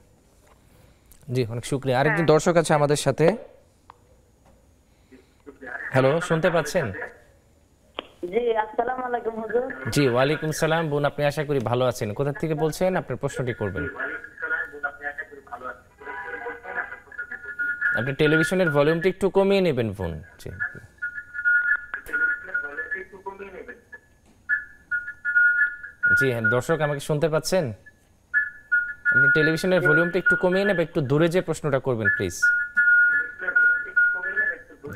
জি অনেক শুকরিয়া। আরেকজন দর্শক আছে আমাদের সাথে। হ্যালো, শুনতে পাচ্ছেন? জি আসসালামু আলাইকুম হুজুর। জি ওয়ালাইকুম সালাম। বোন, আপনি আশা করি ভালো আছেন। কোথা থেকে বলছেন, আপনার প্রশ্নটি করবেন। আপনি টেলিভিশনের ভলিউমটা একটু কমিয়ে নেবেন বোন। জি জি হ্যাঁ দর্শক, আমাকে শুনতে পাচ্ছেন? আপনি টেলিভিশনের ভলিউমটা একটু কমিয়ে নেবেন, একটু দূরে যে প্রশ্নটা করবেন প্লিজ।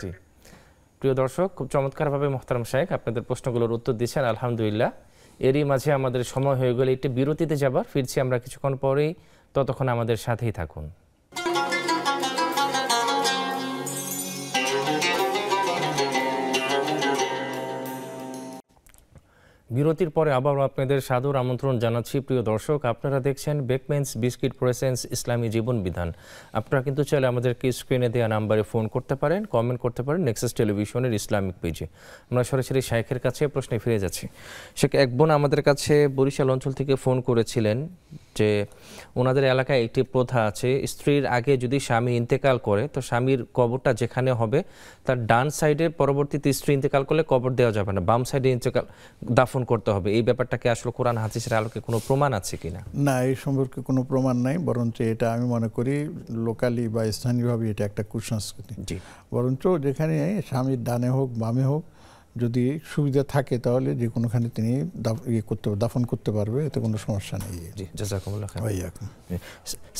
জি প্রিয় দর্শক, খুব চমৎকারভাবে মোহতারাম শাইখ আপনাদের প্রশ্নগুলোর উত্তর দিচ্ছেন আলহামদুলিল্লাহ। এরই মাঝে আমাদের সময় হয়ে গেলে একটি বিরতিতে যাবার, ফিরছি আমরা কিছুক্ষণ পরেই, ততক্ষণ আমাদের সাথেই থাকুন। বিরতির পরে আবারও আপনাদের সাদর আমন্ত্রণ জানাচ্ছি। প্রিয় দর্শক, আপনারা দেখছেন বেকমেন্স বিস্কিট প্রেসেন্স ইসলামী জীবন বিধান। আপনারা কিন্তু চাইলে আমাদেরকে স্ক্রিনে দেওয়া নাম্বারে ফোন করতে পারেন, কমেন্ট করতে পারেন নেক্সাস টেলিভিশনের ইসলামিক পেজে। আমরা সরাসরি শাইখের কাছে প্রশ্নে ফিরে যাচ্ছি। শেখ এক বোন আমাদের কাছে বরিশাল অঞ্চল থেকে ফোন করেছিলেন যে ওনাদের এলাকায় একটি প্রথা আছে, স্ত্রীর আগে যদি স্বামী ইন্তেকাল করে তো স্বামীর কবরটা যেখানে হবে তার ডান সাইডে পরবর্তীতে স্ত্রী ইন্তেকাল করলে কবর দেওয়া যাবে না, বাম সাইডে ইন্তেকাল দাফন করতে হবে। এই ব্যাপারটাকে আসলে কোরআন হাদিসের আলোকে কোনো প্রমাণ আছে কিনা? না, এই সম্পর্কে কোনো প্রমাণ নাই, বরঞ্চ এটা আমি মনে করি লোকালি বা স্থানীয়ভাবে এটা একটা কুসংস্কৃতি। বরঞ্চ যেখানে স্বামীর ডানে হোক বামে হোক যদি সুবিধা থাকে তাহলে যে কোনোখানে তিনি দাফন করতে পারবে, এতে কোনো সমস্যা নেই। জি জাযাকুমুল্লাহ খাইর।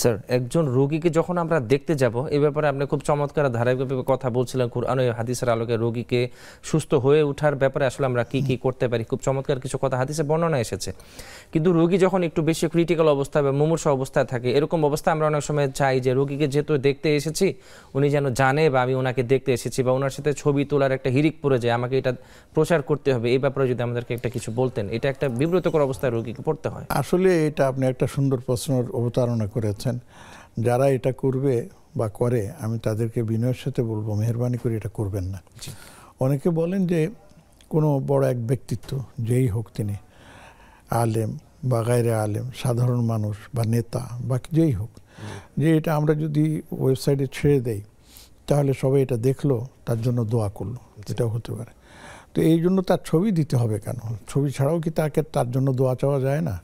স্যার, একজন রোগীকে যখন আমরা দেখতে যাব, এই ব্যাপারে আপনি খুব চমৎকার ধারাবাহিকভাবে কথা বলছিলেন কোরআন ও হাদিসের আলোকে রোগীকে সুস্থ হয়ে ওঠার ব্যাপারে আসলে আমরা কি কি করতে পারি, খুব চমৎকার কিছু কথা হাদিসে বর্ণনা এসেছে। কিন্তু রোগী যখন একটু বেশি ক্রিটিক্যাল অবস্থায় বা মুমূর্ষু অবস্থায় থাকে, এরকম অবস্থায় আমরা অনেক সময় চাই যে রোগীকে যেহেতু দেখতে এসেছি উনি যেন জানে বা আমি ওনাকে দেখতে এসেছি, বা ওনার সাথে ছবি তোলার একটা হিরিক পড়ে যায়, আমাকে এটা প্রচার করতে হবে, এই ব্যাপারে যদি আমাদেরকে একটা কিছু বলতেন। এটা একটা বিব্রতকর অবস্থায় রোগীকে পড়তে হয়। আসলে এটা আপনি একটা সুন্দর প্রশ্নের অবতারণা করেছেন। যারা এটা করবে বা করে আমি তাদেরকে বিনয়ের সাথে বলবো মেহেরবানি করে এটা করবেন না। অনেকে বলেন যে কোনো বড় এক ব্যক্তিত্ব যেই হোক, তিনি আলেম বা গায়রে আলেম, সাধারণ মানুষ বা নেতা বা যেই হোক, যে এটা আমরা যদি ওয়েবসাইটে ছেড়ে দেই তাহলে সবাই এটা দেখলো, তার জন্য দোয়া করলো, এটাও হতে পারে। তো এই জন্য তার ছবি দিতে হবে কেন? ছবি ছাড়াও কি তার জন্য দোয়া চাওয়া যায় না?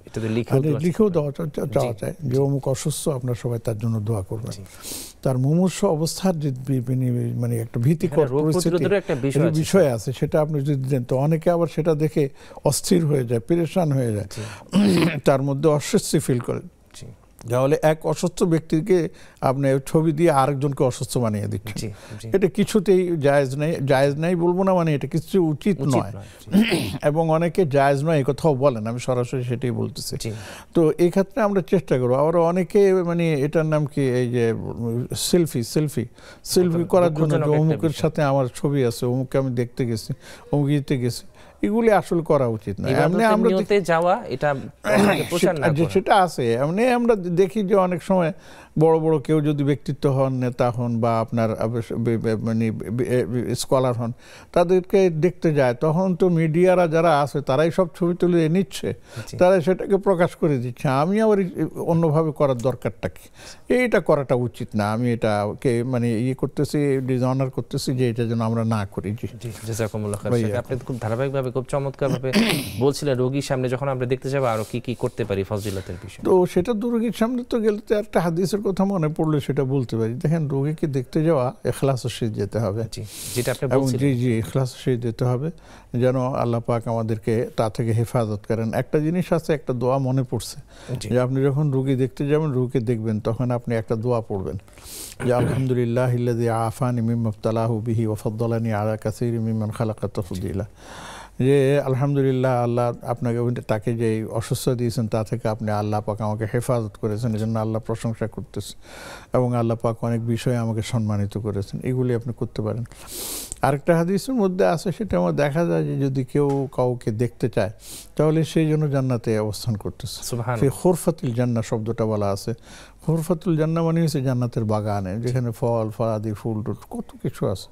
লিখেও চাওয়া যায় যে অমুক অসুস্থ, আপনার সবাই তার জন্য দোয়া করবেন। তার মুমূর্ষ অবস্থার যে মানে একটা ভীতিকর বিষয় আছে, সেটা আপনি যদি দেন তো অনেকে আবার সেটা দেখে অস্থির হয়ে যায়, পেরেশান হয়ে যায়, তার মধ্যে অস্বস্তি ফিল করে। তাহলে এক অসুস্থ ব্যক্তিকে আপনি ছবি দিয়ে আরেকজনকে অসুস্থ বানিয়ে দিচ্ছেন, এটা কিছুতেই জায়েজ নাই বলবো না, মানে এটা কিছু উচিত নয়। এবং অনেকে জায়েজ নয় এই কথাও বলেন, আমি সরাসরি সেটাই বলতেছি। তো এই ক্ষেত্রে আমরা চেষ্টা করবো। আবার অনেকে মানে এটার নাম কি, এই যে সেলফি করার জন্য অমুকের সাথে আমার ছবি আছে, অমুককে আমি দেখতে গেছি, অমুক ইতে গেছি, এগুলি আসলে করা উচিত না। সেটা আছে এমনি আমরা দেখি যে অনেক সময় বড় বড় কেউ যদি ব্যক্তিত্ব হন, নেতা হন বা আপনার মানে স্কলার হন, তাদেরকে দেখতে যায়, তখন তো মিডিয়ারা যারা আছে তারাই সব ছবি তুলে নিচ্ছে, তারা সেটাকে প্রকাশ করে দিচ্ছে। আমি আবার অন্যভাবে করার দরকারটা কি? এইটা করাটা উচিত না। আমি এটাকে মানে করতেছি, ডিসঅনার করতেছি, যে এটা যেন আমরা না করি। আপনি খুব ধারাবাহিকভাবে, খুব চমৎকারভাবে বলছিলেন রোগীর সামনে যখন আমরা দেখতে যাবো আরো কি কি করতে পারি ফজিলতের বিষয়। তো সেটা তো রোগীর সামনে তো গেলে তো একটা হাদিসের কথা মনে পড়লে সেটা বলতে পারি। দেখেন, রোগীকে দেখতে যাওয়া ইখলাসের সহিত যেতে হবে, যেটা আপনি বলছিলেন। জি, ইখলাসের সহিত যেতে হবে, যেন আল্লাহ পাক আমাদেরকে তা থেকে হেফাজত করেন। একটা জিনিস আছে, একটা দোয়া মনে পড়ছে, যে আপনি যখন রোগী দেখতে যাবেন, রোগীকে দেখবেন, তখন আপনি একটা দোয়া পড়বেন যে আলহামদুলিল্লাহিল্লাযী আফানি মিম্মা ইবতালাহু বিহি ওয়া ফাদ্দালানি আলা কাসীরিম মিম্মান খালাকা তাফদীলা। যে আলহামদুলিল্লাহ, আল্লাহ আপনাকে তাকে যে অসুস্থতা দিয়েছেন তা থেকে আপনি আল্লাহ পাক আমাকে হেফাজত করেছেন, এই জন্য আল্লাহ প্রশংসা করতেছে, এবং আল্লাহ পাক অনেক বিষয়ে আমাকে সম্মানিত করেছেন। এগুলি আপনি করতে পারেন। আরেকটা হাদিসের মধ্যে আছে, সেটা আমার দেখা যায় যে যদি কেউ কাউকে দেখতে চায়, তাহলে সেই জন্য জান্নাতে অবস্থান করতেছে। সেই খুরফাতুল জান্নাহ শব্দটা বলা আছে। খুরফাতুল জান্নাহ মানে হচ্ছে জান্নাতের বাগানে, যেখানে ফল ফলাদি, ফুল টুল কত কিছু আছে।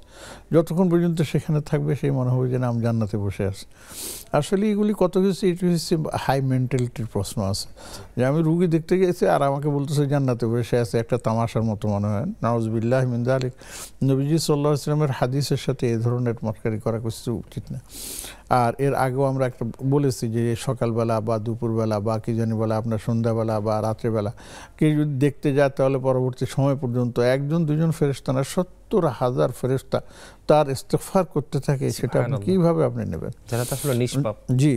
যতক্ষণ পর্যন্ত সেখানে থাকবে, সেই মনে হবে যে না, আমি জান্নাতে বসে আছি। আসলে এগুলি কত কিছু, এটি হচ্ছে হাই মেন্টালিটির প্রশ্ন আছে, যে আমি রুগী দেখতে গেছি আর আমাকে বলতেছে জান্নাতে বসে আছে, একটা তামাশার মতো মনে হয়। নাউযুবিল্লাহি মিন যালিক। নবীজি সাল্লাল্লাহু আলাইহি ওয়াসাল্লামের হাদিসের সাথে এই ধরনের মতকারি করা কিছু উচিত না। আর এর আগেও আমরা একটা বলেছি যে সকালবেলা বা দুপুরবেলা বা কি জানি বলে আপনার সন্ধ্যাবেলা বা রাত্রেবেলা কেউ যদি দেখতে যায়, তাহলে পরবর্তী সময় পর্যন্ত একজন দুজন ফেরেশতা না, ৭০,০০০ ফেরেশতা তার ইস্তেগফার করতে থাকে। সেটা কিভাবে আপনি নেবেন? জি।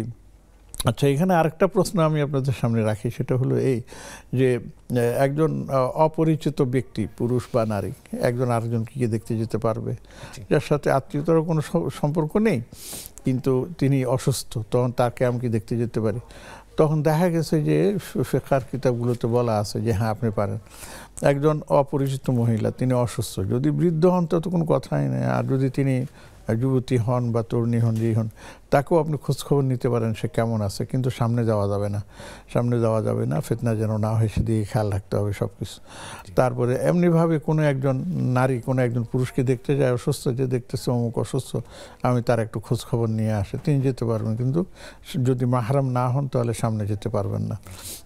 আচ্ছা, এখানে আরেকটা প্রশ্ন আমি আপনাদের সামনে রাখি, সেটা হলো এই যে একজন অপরিচিত ব্যক্তি, পুরুষ বা নারী, একজন আরেকজনকে গিয়ে দেখতে যেতে পারবে, যার সাথে আত্মীয়তার কোনো সম্পর্ক নেই, কিন্তু তিনি অসুস্থ, তখন তাকে আমি কি দেখতে যেতে পারি? তখন দেখা গেছে যে ফিকহের কিতাবগুলোতে বলা আছে যে হ্যাঁ, আপনি পারেন। একজন অপরিচিত মহিলা, তিনি অসুস্থ, যদি বৃদ্ধ হন তো কোনো কথাই নেই, আর যদি তিনি যুবতী হন বা তরুণী হন, যেই হন, তাকেও আপনি খোঁজখবর নিতে পারেন সে কেমন আছে, কিন্তু সামনে যাওয়া যাবে না, ফিতনা যেন না হয় সেদিকে খেয়াল রাখতে হবে সব কিছু। তারপরে এমনিভাবে কোনো একজন নারী কোনো একজন পুরুষকে দেখতে যায় অসুস্থ, যে দেখতেছে অমুক অসুস্থ, আমি তার একটু খোঁজখবর নিয়ে আসে, তিনি যেতে পারবেন, কিন্তু যদি মাহরাম না হন তাহলে সামনে যেতে পারবেন না।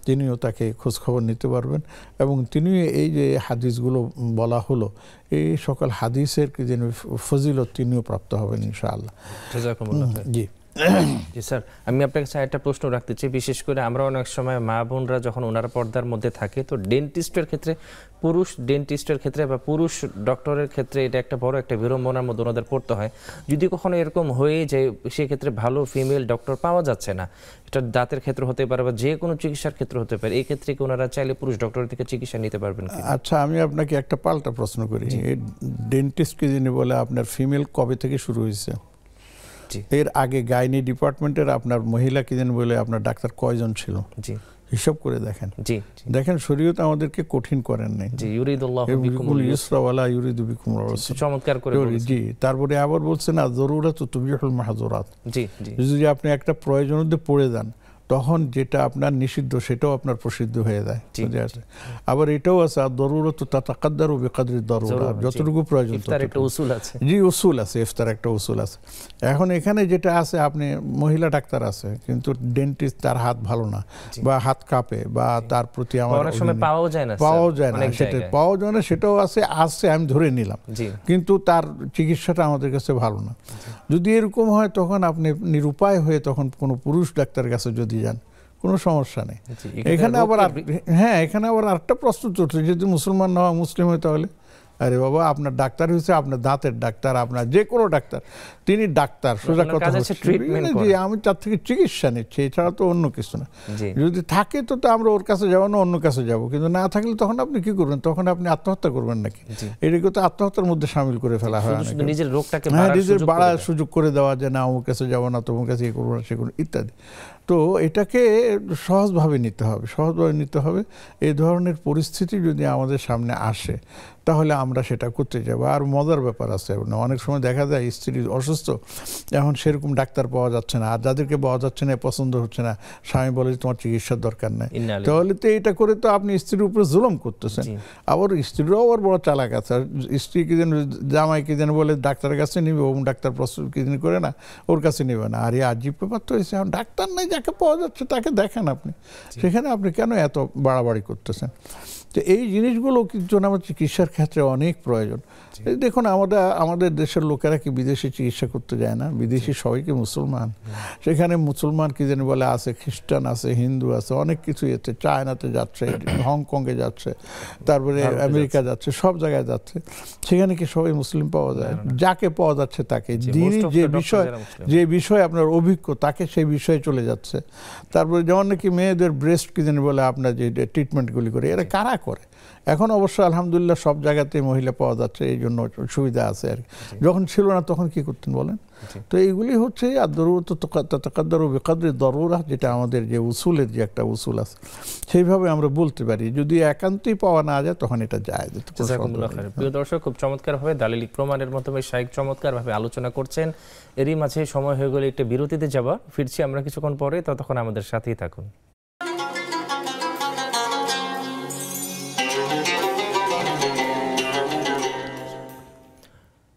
তিনিও তাকে খোঁজখবর নিতে পারবেন, এবং তিনি এই যে হাদিসগুলো বলা হলো, এই সকল হাদিসের যে ফজিলত তিনিও প্রাপ্ত হবেন ইনশাআল্লাহ। জি। জি স্যার, আমি আপনার কাছে একটা প্রশ্ন রাখতে চাই। বিশেষ করে আমরা অনেক সময় মা বোনরা যখন ওনারা পর্দার মধ্যে থাকে, তো ডেন্টিস্টের ক্ষেত্রে, পুরুষ ডেন্টিস্টের ক্ষেত্রে বা পুরুষ ডক্টরের ক্ষেত্রে এটা একটা বড় একটা বিড়ম্বনার মধ্যে ওনাদের পড়তে হয়। যদি কখনো এরকম হয়ে যায় সেক্ষেত্রে ভালো ফিমেল ডক্টর পাওয়া যাচ্ছে না, এটা দাঁতের ক্ষেত্রে হতে পারে বা যে কোনো চিকিৎসার ক্ষেত্রে হতে পারে, এই ক্ষেত্রে কি ওনারা চাইলে পুরুষ ডক্টরের থেকে চিকিৎসা নিতে পারবেন? আচ্ছা, আমি আপনাকে একটা পাল্টা প্রশ্ন করি। ডেন্টিস্টকে যিনি বলে আপনার ফিমেল কবে থেকে শুরু হয়েছে? এর আগে গাইনি ডিপার্টমেন্টের আপনার মহিলা কি যেন বলে আপনার ডাক্তার কয়জন ছিল? হিসাব করে দেখেন। দেখেন, শরীয়ত আমাদেরকে কঠিন করেন নাই। জি। তারপরে আবার বলছে না, জরুরাত তুবিহুল মাহজুরাত। যদি আপনি একটা প্রয়োজনের মধ্যে পড়ে যান, তখন যেটা আপনার নিষিদ্ধ সেটাও আপনার প্রসিদ্ধ হয়ে যায়। আবার এটাও আছে দরুরত তাতাকাদ্দারু বিকদরি দরুরা, যতটুকু প্রয়োজন একটা উসুল আছে। জি উসুল আছে, ইফতার একটা উসুল আছে। এখন এখানে যেটা আছে, আপনি মহিলা ডাক্তার আছে কিন্তু ডেন্টিস্ট তার হাত ভালো না বা হাত কাঁপে বা তার প্রতি আমার অনেক সময় পাওয়াও যায় না, সেটা পাওয়া যায় না, সেটাও আছে আমি ধরে নিলাম, কিন্তু তার চিকিৎসাটা আমাদের কাছে ভালো না। যদি এরকম হয় তখন আপনি নিরুপায় হয়ে তখন কোনো পুরুষ ডাক্তারের কাছে যদি যান কোনো সমস্যা নেই। এখানে আবার এখানে আবার আরেকটা প্রশ্ন চলছে, যদি মুসলমান না হয় মুসলিম হয় তাহলে আরে বাবা আপনার ডাক্তার হয়েছে আপনার দাঁতের ডাক্তার, আপনার যে কোনো ডাক্তার, তিনি ডাক্তার, সোজা কথা হচ্ছে যে আমি তার থেকে চিকিৎসা নিচ্ছি, এছাড়া তো অন্য কিছু না। যদি থাকে তো আমরা ওর কাছে যাবো না, অন্য কাছে যাবো, কিন্তু না থাকলে তখন আপনি কি করবেন? তখন আপনি আত্মহত্যা করবেন নাকি? এটাকে তো আত্মহত্যার মধ্যে সামিল করে ফেলা হয়, নিজের রোগটাকে নিজের বাড়ার সুযোগ করে দেওয়া, যে না অমুক কাছে যাবো না, তোমার কাছে করবো না, সে করবো ইত্যাদি। তো এটাকে সহজভাবে নিতে হবে, সহজভাবে নিতে হবে। এই ধরনের পরিস্থিতি যদি আমাদের সামনে আসে তাহলে আমরা সেটা করতে যাবো। আর মজার ব্যাপার আছে, অনেক সময় দেখা যায় স্ত্রী অসুস্থ, এখন সেরকম ডাক্তার পাওয়া যাচ্ছে না, আর যাদেরকে পাওয়া যাচ্ছে না পছন্দ হচ্ছে না, স্বামী বলে তোমার চিকিৎসার দরকার নেই, তাহলে তো এটা করে তো আপনি স্ত্রীর উপরে জুলুম করতেছেন। আবার স্ত্রীরাও আবার বড় চালাক আছে, স্ত্রী কি যেন জামাই কি যেন বলে ডাক্তারের কাছে নিবে, ওম ডাক্তার প্রস্তুত কি যেন করে না, ওর কাছে নিবে না। আর এই আজীব ব্যাপার তো হয়েছে, এখন ডাক্তার নাই, যাকে পাওয়া যাচ্ছে তাকে দেখেন আপনি, সেখানে আপনি কেন এত বাড়াবাড়ি করতেছেন? তো এই জিনিসগুলো কিন্তু আমার চিকিৎসার ক্ষেত্রে অনেক প্রয়োজন। দেখুন আমাদের দেশের লোকেরা কি বিদেশে চিকিৎসা করতে যায় না? বিদেশি সবাইকে মুসলমান, সেখানে মুসলমান কি জানি বলে আছে, খ্রিস্টান আছে, হিন্দু আছে, অনেক কিছুই আছে, চায়নাতে যাচ্ছে, হংকংয়ে যাচ্ছে, তারপরে আমেরিকা যাচ্ছে, সব জায়গায় যাচ্ছে, সেখানে কি সবাই মুসলিম পাওয়া যায়? যাকে পাওয়া যাচ্ছে তাকে, যিনি যে বিষয় আপনার অভিজ্ঞ তাকে সেই বিষয়ে চলে যাচ্ছে। তারপরে যেমন নাকি মেয়েদের ব্রেস্ট কি জানি বলে আপনার যে ট্রিটমেন্টগুলি করে, এরা কারা করে? এখন অবশ্য আলহামদুলিল্লাহ সব জায়গাতেই মহিলা পাওয়া যাচ্ছে, এই জন্য সুবিধা আছে আর কি। যখন ছিল না তখন কি করতেন বলেন? তো এইগুলি হচ্ছে দরুরা, যেটা আমাদের যে উসুলের যে একটা উসুল আছে, সেইভাবে আমরা বলতে পারি। যদি একান্তই পাওয়া না যায় তখন এটা যায়। প্রিয় দর্শক, খুব চমৎকারভাবে দালিল প্রমাণের মাধ্যমে শাইখ চমৎকারভাবে আলোচনা করছেন। এরই মাঝে সময় হয়ে গেলে একটা বিরতিতে যাওয়া, ফিরছি আমরা কিছুক্ষণ পরে, ততক্ষণ আমাদের সাথেই থাকুন।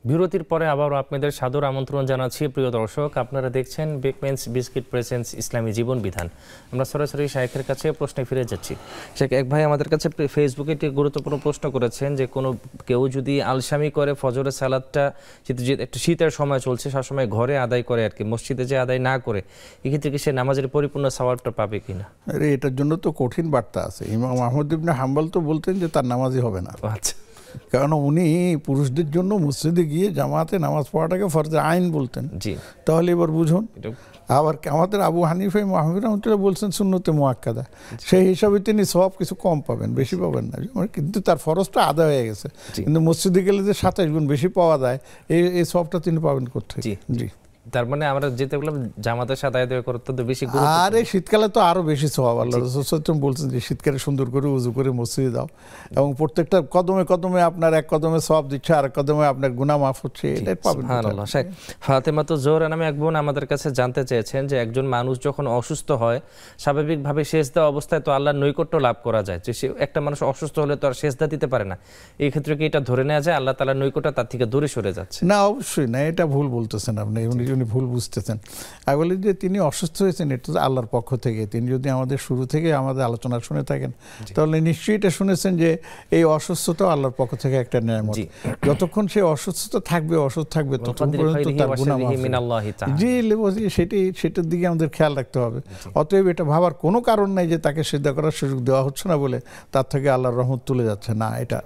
বিরতির পরে আবারও আপনাদের সাদর আমন্ত্রণ জানাচ্ছি। প্রিয় দর্শক, আপনারা দেখছেন বেকমেন্স বিস্কিট প্রেজেন্স ইসলামী জীবন বিধান। আমরা সরাসরি শাইখের কাছে প্রশ্নে ফিরে যাচ্ছি। শেখ, এক ভাই আমাদের কাছে ফেসবুকে একটি গুরুত্বপূর্ণ প্রশ্ন করেছেন যে কেউ যদি আলসামি করে ফজরের সালাদটা, একটা শীতের সময় চলছে, সবসময় ঘরে আদায় করে আর কি, মসজিদে যে আদায় না করে, এক্ষেত্রে কি সে নামাজের পরিপূর্ণ সওয়াবটা পাবে কিনা? আরে এটার জন্য তো কঠিন বার্তা আছে। ইমাম আহমদ ইবনে হাম্বল তো বলতেন যে তার নামাজই হবে না। আচ্ছা, কারণ উনি পুরুষদের জন্য মসজিদে গিয়ে জামাতে নামাজ পড়াটাকে ফরজে আইন বলতেন। জি, তাহলে এবার বুঝুন। আবার আমাদের আবু হানিফা মাহমুদ রহমতুল্লাহ বলছেন সুন্নতে মুআক্কাদা, সেই হিসাবে তিনি সব কিছু কম পাবেন, বেশি পাবেন না, কিন্তু তার ফরজটা আদায় হয়ে গেছে। কিন্তু মসজিদে গেলে যে 27 গুণ বেশি পাওয়া যায়, এই সবটা তিনি পাবেন কোথায়? জি, তার মানে আমরা যেতে বললাম জামাতের সাথে আদায় করতে তো বেশি, আর এই শীতকালে তো আরো বেশি সওয়াব। আল্লাহ রাসূল সাল্লাল্লাহু আলাইহি ওয়াসাল্লাম বলছেন যে শীতকালে সুন্দর করে ওযু করে মসজিদে দাও, এবং প্রত্যেকটা কদমে কদমে আপনার এক কদমে সওয়াব দিচ্ছে, আর কদমে আপনার গুনাহ মাফ হচ্ছে, এটাই পাবেন। সুবহানাল্লাহ। শেখ ফাতেমা তো জোহরা নামে এক বোন আমাদের কাছে জানতে চেয়েছেন যে একজন মানুষ যখন অসুস্থ হয়, স্বাভাবিকভাবে সেজদা অবস্থায় তো আল্লাহর নৈকট্য লাভ করা যায়, যে একটা মানুষ অসুস্থ হলে তো আর সেজদা দিতে পারে না, এই ক্ষেত্রে কি এটা ধরে নেওয়া যায় আল্লাহ তাআলার নৈকট্য তার থেকে দূরে সরে যাচ্ছে? না, অবশ্যই না, এটা ভুল বলতেছেন আপনি, উনি ভুল বুঝতেছেন। আমি বলি যে তিনি অসুস্থ হয়েছেন এটা তো আল্লাহর পক্ষ থেকে। তিনি যদি আমাদের শুরু থেকে আমাদের আলোচনা শুনে থাকেন তাহলে নিশ্চয়ই এটা শুনেছেন যে এই অসুস্থতা আল্লাহর পক্ষ থেকে একটা নিয়ামত। যতক্ষণ সে অসুস্থতা থাকবে, অসুস্থ থাকবে, ততক্ষণ পর্যন্ত তার গুনাহ মাফ। জি, সেটার দিকে আমাদের খেয়াল রাখতে হবে। অতএব এটা ভাবার কোনো কারণ নাই যে তাকে সিজদা করার সুযোগ দেওয়া হচ্ছে না বলে তার থেকে আল্লাহর রহমত তুলে যাচ্ছে, না, এটা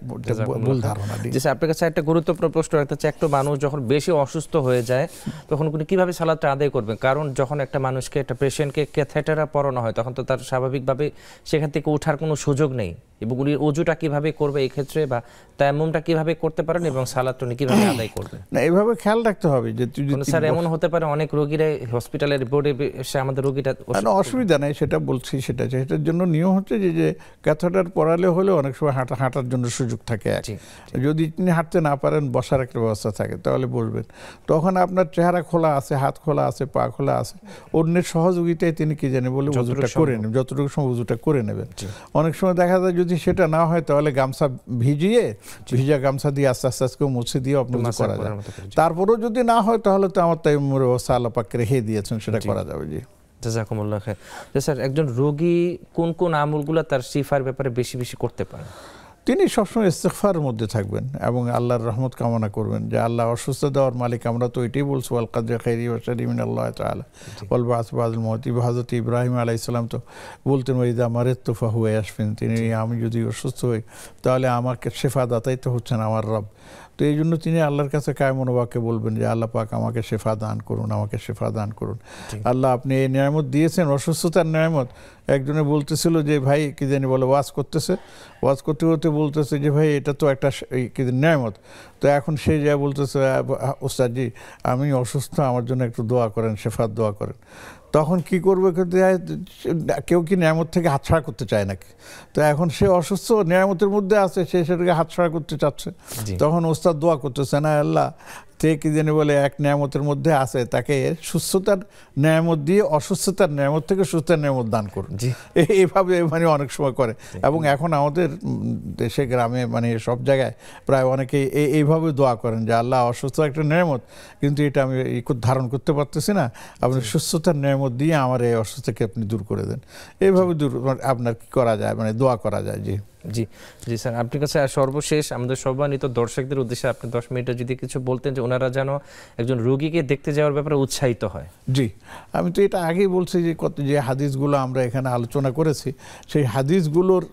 ভুল ধারণা। আপনার কাছে একটা গুরুত্বপূর্ণ প্রশ্ন রাখতে চাই, একটা মানুষ যখন বেশি অসুস্থ হয়ে যায় তখন কিভাবে সালাতটা আদায় করবেন? কারণ যখন একটা মানুষকে, একটা পেশেন্টকে ক্যাথেটারে পরানো হয় তখন তো তার স্বাভাবিকভাবে সেখান থেকে ওঠার কোনো সুযোগ নেই, এবং উনি ওযুটা কিভাবে করবে এই ক্ষেত্রে, বা তায়াম্মুমটা কিভাবে করতে পারেন এবং সালাতটা উনি কিভাবে আদায় করবেন? না, এইভাবে খেয়াল রাখতে হবে যে স্যার এমন হতে পারে অনেক রোগীরা হসপিটালের রিপোর্টে এসে আমাদের রোগীটা অসুবিধা নেই, সেটা বলছি, সেটার জন্য নিয়ম হচ্ছে যে ক্যাথেটার পরালে হলে অনেক সময় হাঁটার জন্য সুযোগ থাকে। যদি তিনি হাঁটতে না পারেন, বসার একটা ব্যবস্থা থাকে, তাহলে বলবেন। তখন আপনার চেহারা খোলা আছে, হাত খোলা আছে, পা খোলা আছে, অন্যের সহযোগিতায় তিনি কি জানি বলে ওযুটা করে নেবেন, যতটুকু সময় ওযুটা করে নেবেন। অনেক সময় দেখা যায় যদি সেটা না হয় তাহলে গামছা ভিজা গামছা দিয়ে আস্তে আস্তে আস্তে মুছে দিয়ে আপনি করা যায়। তারপরেও যদি না হয় তাহলে তো আমার তায়াম্মুমের ব্যবস্থা আল্লাহ পাক রেখে দিয়েছেন, সেটা করা যাবে। জি, জাযাকুমুল্লাহ খায়র। স্যার একজন রোগী কোন কোন আমলগুলো তার শিফার ব্যাপারে বেশি বেশি করতে পারেন? তিনি সবসময় ইস্তিগফারের মধ্যে থাকবেন এবং আল্লাহর রহমত কামনা করবেন, যে আল্লাহ অসুস্থ দেওয়ার মালিক। আমরা তো এটাই বলছি, ওয়াল কদরি খাইরি ওয়া শাররি মিনাল্লাহি তাআলা ওয়াল বা'স বা'দাল মাউত। হযরত ইব্রাহিম আলাইহিস সালাম তো বলতেন, ওয়া ইযা মারিতু ফাহুয়া ইয়াশফিন, তিনি আমি যদি অসুস্থ হই তাহলে আমাকে শেফা দাতাই তো হচ্ছেন আমার রব। তো এই জন্য তিনি আল্লাহর কাছে কায়মনোবাক্যে বলবেন যে আল্লাহ পাক আমাকে শেফা দান করুন, আমাকে শেফা দান করুন। আল্লাহ আপনি এই নিয়ামত দিয়েছেন, অসুস্থতার নিয়ামত। একজনে বলতেছিল যে ভাই কি জানি বলে ওয়াজ করতে করতে বলতেছে যে ভাই এটা তো একটা কি নিয়ামত। তো এখন সে যা বলতেছে, ওস্তাদজি আমি অসুস্থ, আমার জন্য একটু দোয়া করেন, শেফার দোয়া করেন। তখন কি করবে, কেউ কি নিয়ামত থেকে হাতছাড়া করতে চায় নাকি? তো এখন সে অসুস্থ, নিয়ামতের মধ্যে আছে, সে সেটাকে হাতছাড়া করতে চাচ্ছে। তখন ওস্তাদ দোয়া করতেছে, না আল্লাহ তে কি জানি বলে এক নিয়ামতের মধ্যে আছে, তাকে সুস্থতার নিয়ামত দিয়ে অসুস্থতার নিয়ামত থেকে সুস্থতার নিয়ামত দান করুন। এইভাবে মানে অনেক সময় করে। এবং এখন আমাদের দেশে গ্রামে মানে সব জায়গায় প্রায় অনেকেই এইভাবে দোয়া করেন যে আল্লাহ অসুস্থ একটা নিয়ামত, কিন্তু এটা আমি ধারণ করতে পারতেছি না, আপনি সুস্থতার নিয়ামত দিয়ে আমার এই অসুস্থতাকে আপনি দূর করে দেন। এইভাবে আপনার কি করা যায়, মানে দোয়া করা যায়। জি জি জি স্যার, আপনার কাছে সর্বশেষ আমাদের সম্মানিত দর্শকদের উদ্দেশ্যে আপনি 10 মিনিটে যদি কিছু বলতেন, যে ওনারা যেন একজন রোগীকে দেখতে যাওয়ার ব্যাপারে উৎসাহিত হয়। জি, আমি তো এটা আগেই বলছি যে হাদিসগুলো আমরা এখানে আলোচনা করেছি, সেই হাদিসগুলোর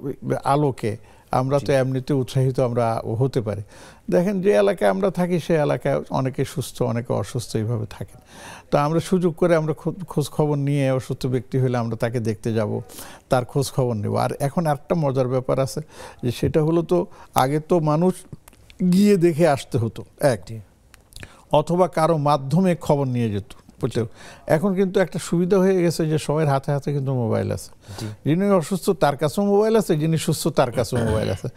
আলোকে আমরা তো এমনিতে উৎসাহিত আমরা হতে পারি। দেখেন যে এলাকায় আমরা থাকি সেই এলাকায় অনেকে সুস্থ, অনেকে অসুস্থ এইভাবে থাকেন। তো আমরা সুযোগ করে আমরা খোঁজ খবর নিয়ে, অসুস্থ ব্যক্তি হলে আমরা তাকে দেখতে যাব, তার খোঁজ খবর নেব। আর এখন একটা মজার ব্যাপার আছে, যে সেটা হলো, তো আগে তো মানুষ গিয়ে দেখে আসতে হতো অথবা কারো মাধ্যমে খবর নিয়ে যেত। এখন কিন্তু একটা সুবিধা হয়ে গেছে যে সবার হাতে হাতে কিন্তু মোবাইল আছে। যিনি অসুস্থ তার কাছেও মোবাইল আছে, যিনি সুস্থ তার কাছেও মোবাইল আছে।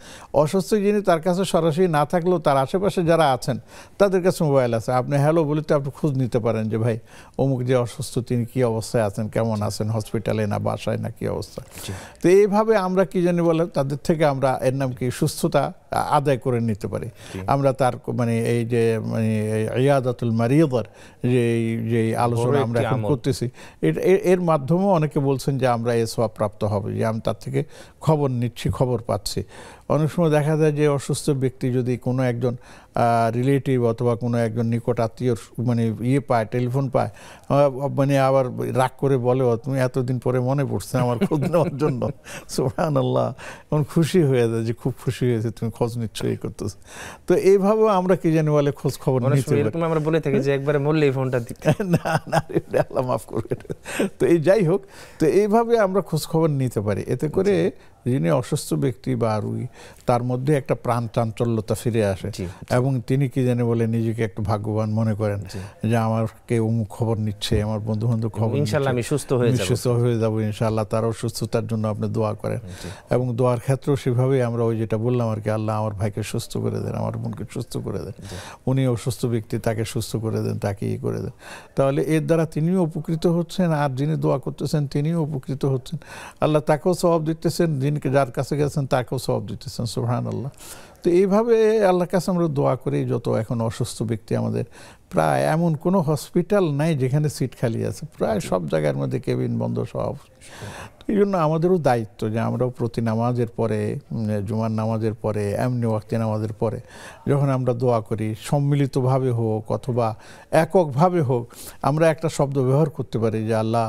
অসুস্থ যিনি, তার কাছে সরাসরি না থাকলেও তার আশেপাশে যারা আছেন তাদের কাছে মোবাইল আছে। আপনি হ্যালো বলিতে আপনি খোঁজ নিতে পারেন যে ভাই অমুক যে অসুস্থ তিনি কি অবস্থায় আছেন, কেমন আছেন, হসপিটালে না বাসায় না কি অবস্থা। তো এইভাবে আমরা কি জানি বলে তাদের থেকে আমরা এর নাম কি সুস্থতা আদায় করে নিতে পারি। আমরা তার মানে এই যে মানে ইয়াদাতুল মারিয়দার যে আলোচনা আমরা এখন করতেছি, এর মাধ্যমেও অনেকে বলছেন যে আমরা এ সওয়াব প্রাপ্ত হবে, যে আমি তার থেকে খবর নিচ্ছি, খবর পাচ্ছি। অনেক সময় দেখা যায় যে অসুস্থ ব্যক্তি যদি কোনো একজন রিলেটিভ অথবা কোনো একজন নিকট আত্মীয় মানে পায়, টেলিফোন পায়, মানে আবার রাগ করে বলে, তুমি এতদিন পরে মনে পড়ছে আমার খোঁজ নেওয়ার জন্য, সুবহানাল্লাহ, এমন খুশি হয়ে যায় যে খুব খুশি হয়েছে তুমি খোঁজ নিচ্ছ, এই করতেছো। তো এইভাবে আমরা কি জানি বলে খোঁজ খবর নিতে পারি। আমরা বলে থাকি যে একবারে মরলেই ফোনটা দিতে, না না আল্লাহ মাফ করবে। তো এই যাই হোক, তো এইভাবে আমরা খোঁজ খবর নিতে পারি। এতে করে যিনি অসুস্থ ব্যক্তি বা রোগী তার মধ্যে একটা প্রাণ চাঞ্চল্যতা ফিরে আসে এবং তিনি কি জানে বলে নিজেকে একটু ভাগ্যবান মনে করেন যে আমাকে অমুক খবর নিচ্ছে, আমার বন্ধু বান্ধব খবর, ইনশাআল্লাহ আমি সুস্থ হয়ে যাব ইনশাআল্লাহ। তারও সুস্থতার জন্য আপনি দোয়া করেন এবং দোয়ার ক্ষেত্রেও সেভাবেই আমরা ওই যেটা বললাম আর কি, আল্লাহ আমার ভাইকে সুস্থ করে দেন, আমার বোনকে সুস্থ করে দেন, উনি অসুস্থ ব্যক্তি তাকে সুস্থ করে দেন, তাকে ই করে দেন। তাহলে এর দ্বারা তিনিও উপকৃত হচ্ছেন আর যিনি দোয়া করতেছেন তিনিও উপকৃত হচ্ছেন। আল্লাহ তাকেও সওয়াব দিতেছেন, যার কাছে গেছেন তাকেও সওয়াব দিতেছেন, সুবহানাল্লাহ। তো এইভাবে আল্লাহর কাছে আমরা দোয়া করি। যত এখন অসুস্থ ব্যক্তি আমাদের প্রায় এমন কোনো হসপিটাল নাই যেখানে সিট খালি আছে, প্রায় সব জায়গার মধ্যে কেবিন বন্ধ সব। এই জন্য আমাদেরও দায়িত্ব যে আমরাও প্রতি নামাজের পরে, জুমার নামাজের পরে, এমনি ওয়াক্তি নামাজের পরে যখন আমরা দোয়া করি, সম্মিলিতভাবে হোক অথবা এককভাবে হোক, আমরা একটা শব্দ ব্যবহার করতে পারি যে আল্লাহ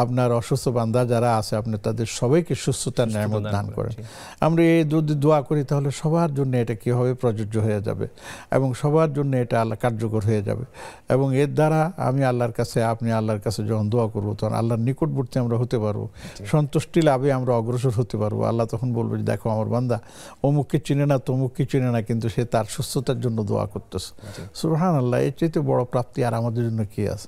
আপনার অসুস্থ বান্দা যারা আছে আপনি তাদের সবাইকে সুস্থতার নিয়ামত দান করেন। আমরা এই যদি দোয়া করি তাহলে সবার জন্য এটা কী হবে, প্রযোজ্য হয়ে যাবে এবং সবার জন্য এটা আল্লাহ কার্যকর হয়ে যাবে। হবে। এবং এর দ্বারা আমি আল্লাহর কাছে, আপনি আল্লাহর কাছে যখন দোয়া করবো তখন আল্লাহর নিকটবর্তী আমরা হতে পারবো, সন্তুষ্টি লাভে আমরা অগ্রসর হতে পারবো। আল্লাহ তখন বলবে যে দেখো আমার বান্দা অমুককে চিনে না, তমুককে চিনে না, কিন্তু সে তার সুস্থতার জন্য দোয়া করতেছে। সুবহানাল্লাহ, এর চাইতে বড় প্রাপ্তি আর আমাদের জন্য কি আছে?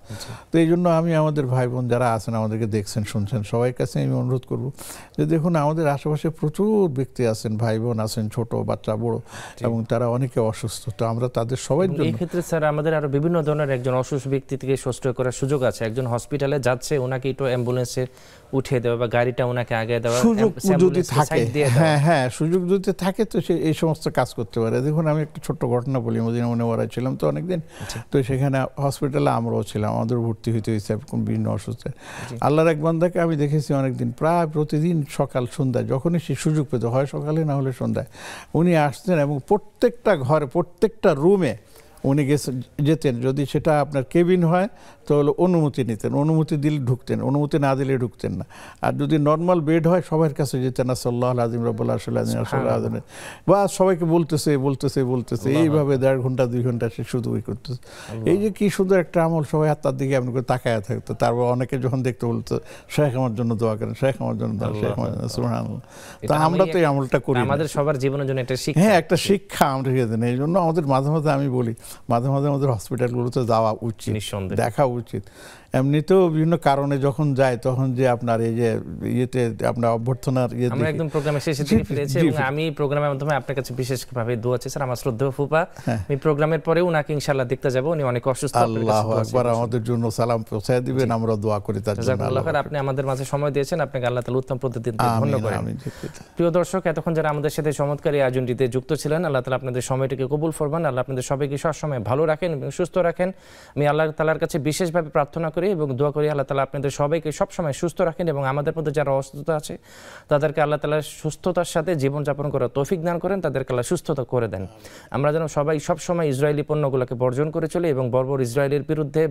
তো এই জন্য আমি আমাদের ভাই বোন যারা আছেন, আমাদেরকে দেখছেন শুনছেন, সবাই কাছে আমি অনুরোধ করবো যে দেখুন আমাদের আশেপাশে প্রচুর ব্যক্তি আছেন, ভাই বোন আছেন, ছোট বাচ্চা বড়, এবং তারা অনেকে অসুস্থ। তো আমরা তাদের সবাই জন্য এই ক্ষেত্রে স্যার আমাদের আরো বিভিন্ন ধরনের একজন অসুস্থ ব্যক্তি থেকে সুস্থ করার সুযোগ আছে। একজন হসপিটালে যাচ্ছে, ওনাকে একটু অ্যাম্বুলেন্সে উঠিয়ে দেওয়া বা গাড়িটা ওনাকে আগে দেওয়া, সুযোগ যদি থাকে, হ্যাঁ সুযোগ যদি থাকে তো সে এই সমস্ত কাজ করতে পারে। দেখুন আমি একটা ছোট্ট ঘটনা বলি, মদিনা মুনাওয়ারায় ছিলাম তো অনেকদিন, তো সেখানে হসপিটালে আমরাও ছিলাম, আমাদের ভর্তি হইতে হয়েছে বিভিন্ন অসুস্থ। আল্লাহর এক বান্দাকে আমি দেখেছি অনেকদিন, প্রায় প্রতিদিন সকাল সন্ধ্যায় যখনই সে সুযোগ পেত, হয় সকালে না হলে সন্ধ্যায়, উনি আসতেন এবং প্রত্যেকটা ঘরে প্রত্যেকটা রুমে উনি যেতেন। যদি সেটা আপনার কেবিন হয় তাহলে অনুমতি নিতেন, অনুমতি দিলে ঢুকতেন, অনুমতি না দিলে ঢুকতেন না। আর যদি নর্মাল বেড হয় সবার কাছে যেতেন, সাল্লাল্লাহু আলাইহি রাব্বুল বা সবাইকে বলতেছে এইভাবে 1.5 ঘন্টা 2 ঘন্টা সে শুধু ওই করতেছে। এই যে কি সুন্দর একটা আমল, সবাই তার দিকে এমন করে তাকায় থাকতো। তারপর অনেকে যখন দেখতে বলতো শেখ আমার জন্য দোয়া করেন, শেখ আমার জন্য দোয়া, শেখ আমার জন্য, সুবহানাল্লাহ। তা আমরা তো এই আমলটা করি, আমাদের সবার জীবনের জন্য এটা শিক্ষা, হ্যাঁ একটা শিক্ষা আমরা রেখে দেন। এই জন্য আমাদের মাঝে মাঝে আমি বলি, মাঝে মাঝে আমাদের হসপিটালগুলোতে যাওয়া উচিত, দেখা উচিত। এমনিতেও বিভিন্ন কারণে যখন যায় তখন যে আপনার এই যে ইয়েতে আপনার অভ্যর্থনার আমরা একদম প্রোগ্রামের শেষে দিকে ফিরেছি, এবং আমি প্রোগ্রামের মাধ্যমে আপনার কাছে বিশেষভাবে দোয়া চাই স্যার। আমার শ্রদ্ধেয় ফুপা, আমি প্রোগ্রামের পরে উনাকে ইনশাআল্লাহ দেখতে যাব, উনি অনেক অসুস্থ। আল্লাহু আকবার, আমাদের জন্য সালাম পৌঁছায় দিবেন, আমরা দোয়া করি তার জন্য। জাযাকাল্লাহু খাইর, আপনি আমাদের মাঝে সময় দিয়েছেন, আপনাকে আল্লাহ তাআলা উত্তম প্রতিদিন ধন্য করেন। প্রিয় দর্শক, এতক্ষণ যারা আমাদের সাথে চমৎকার এই আয়োজনটিতে যুক্ত ছিলেন, আল্লাহ তাআলা আপনাদের সময়টিকে কবুল ফরমান। আল্লাহ আপনাদের সবাইকে সবসময় ভালো রাখেন এবং সুস্থ রাখেন। আমি আল্লাহ তাআলার কাছে বিশেষভাবে প্রার্থনা করি এবং দোয়া করি আল্লাহ তাআলা আপনাদের সবাইকে সবসময় সুস্থ রাখেন, এবং আমাদের মধ্যে যারা অসুস্থ আছে তাদেরকে আল্লাহ তাআলা সুস্থতার সাথে জীবনযাপন করার তৌফিক দান করেন, তাদেরকে আল্লাহ সুস্থতা করে দেন। আমরা যেন সবাই সবসময় ইসরায়েলি পণ্যগুলোকে বর্জন করে চলি এবং বর্বর ইসরায়েলের বিরুদ্ধে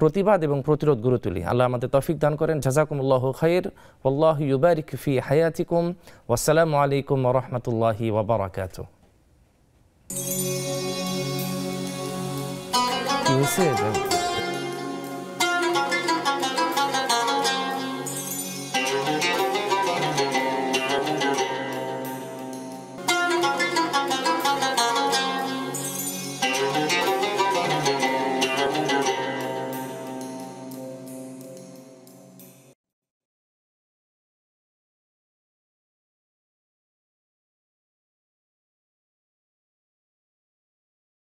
প্রতিবাদ এবং প্রতিরোধ গড়ে তুলি। আল্লাহ আমাদের তৌফিক দান করেন। জাযাকুমুল্লাহু খাইর, ওয়াল্লাহু ইউবারিক ফি হায়াতিকুম, ওয়াসসালামু আলাইকুম ওয়া রাহমাতুল্লাহি ওয়া বারাকাতুহু। কি হয়েছে?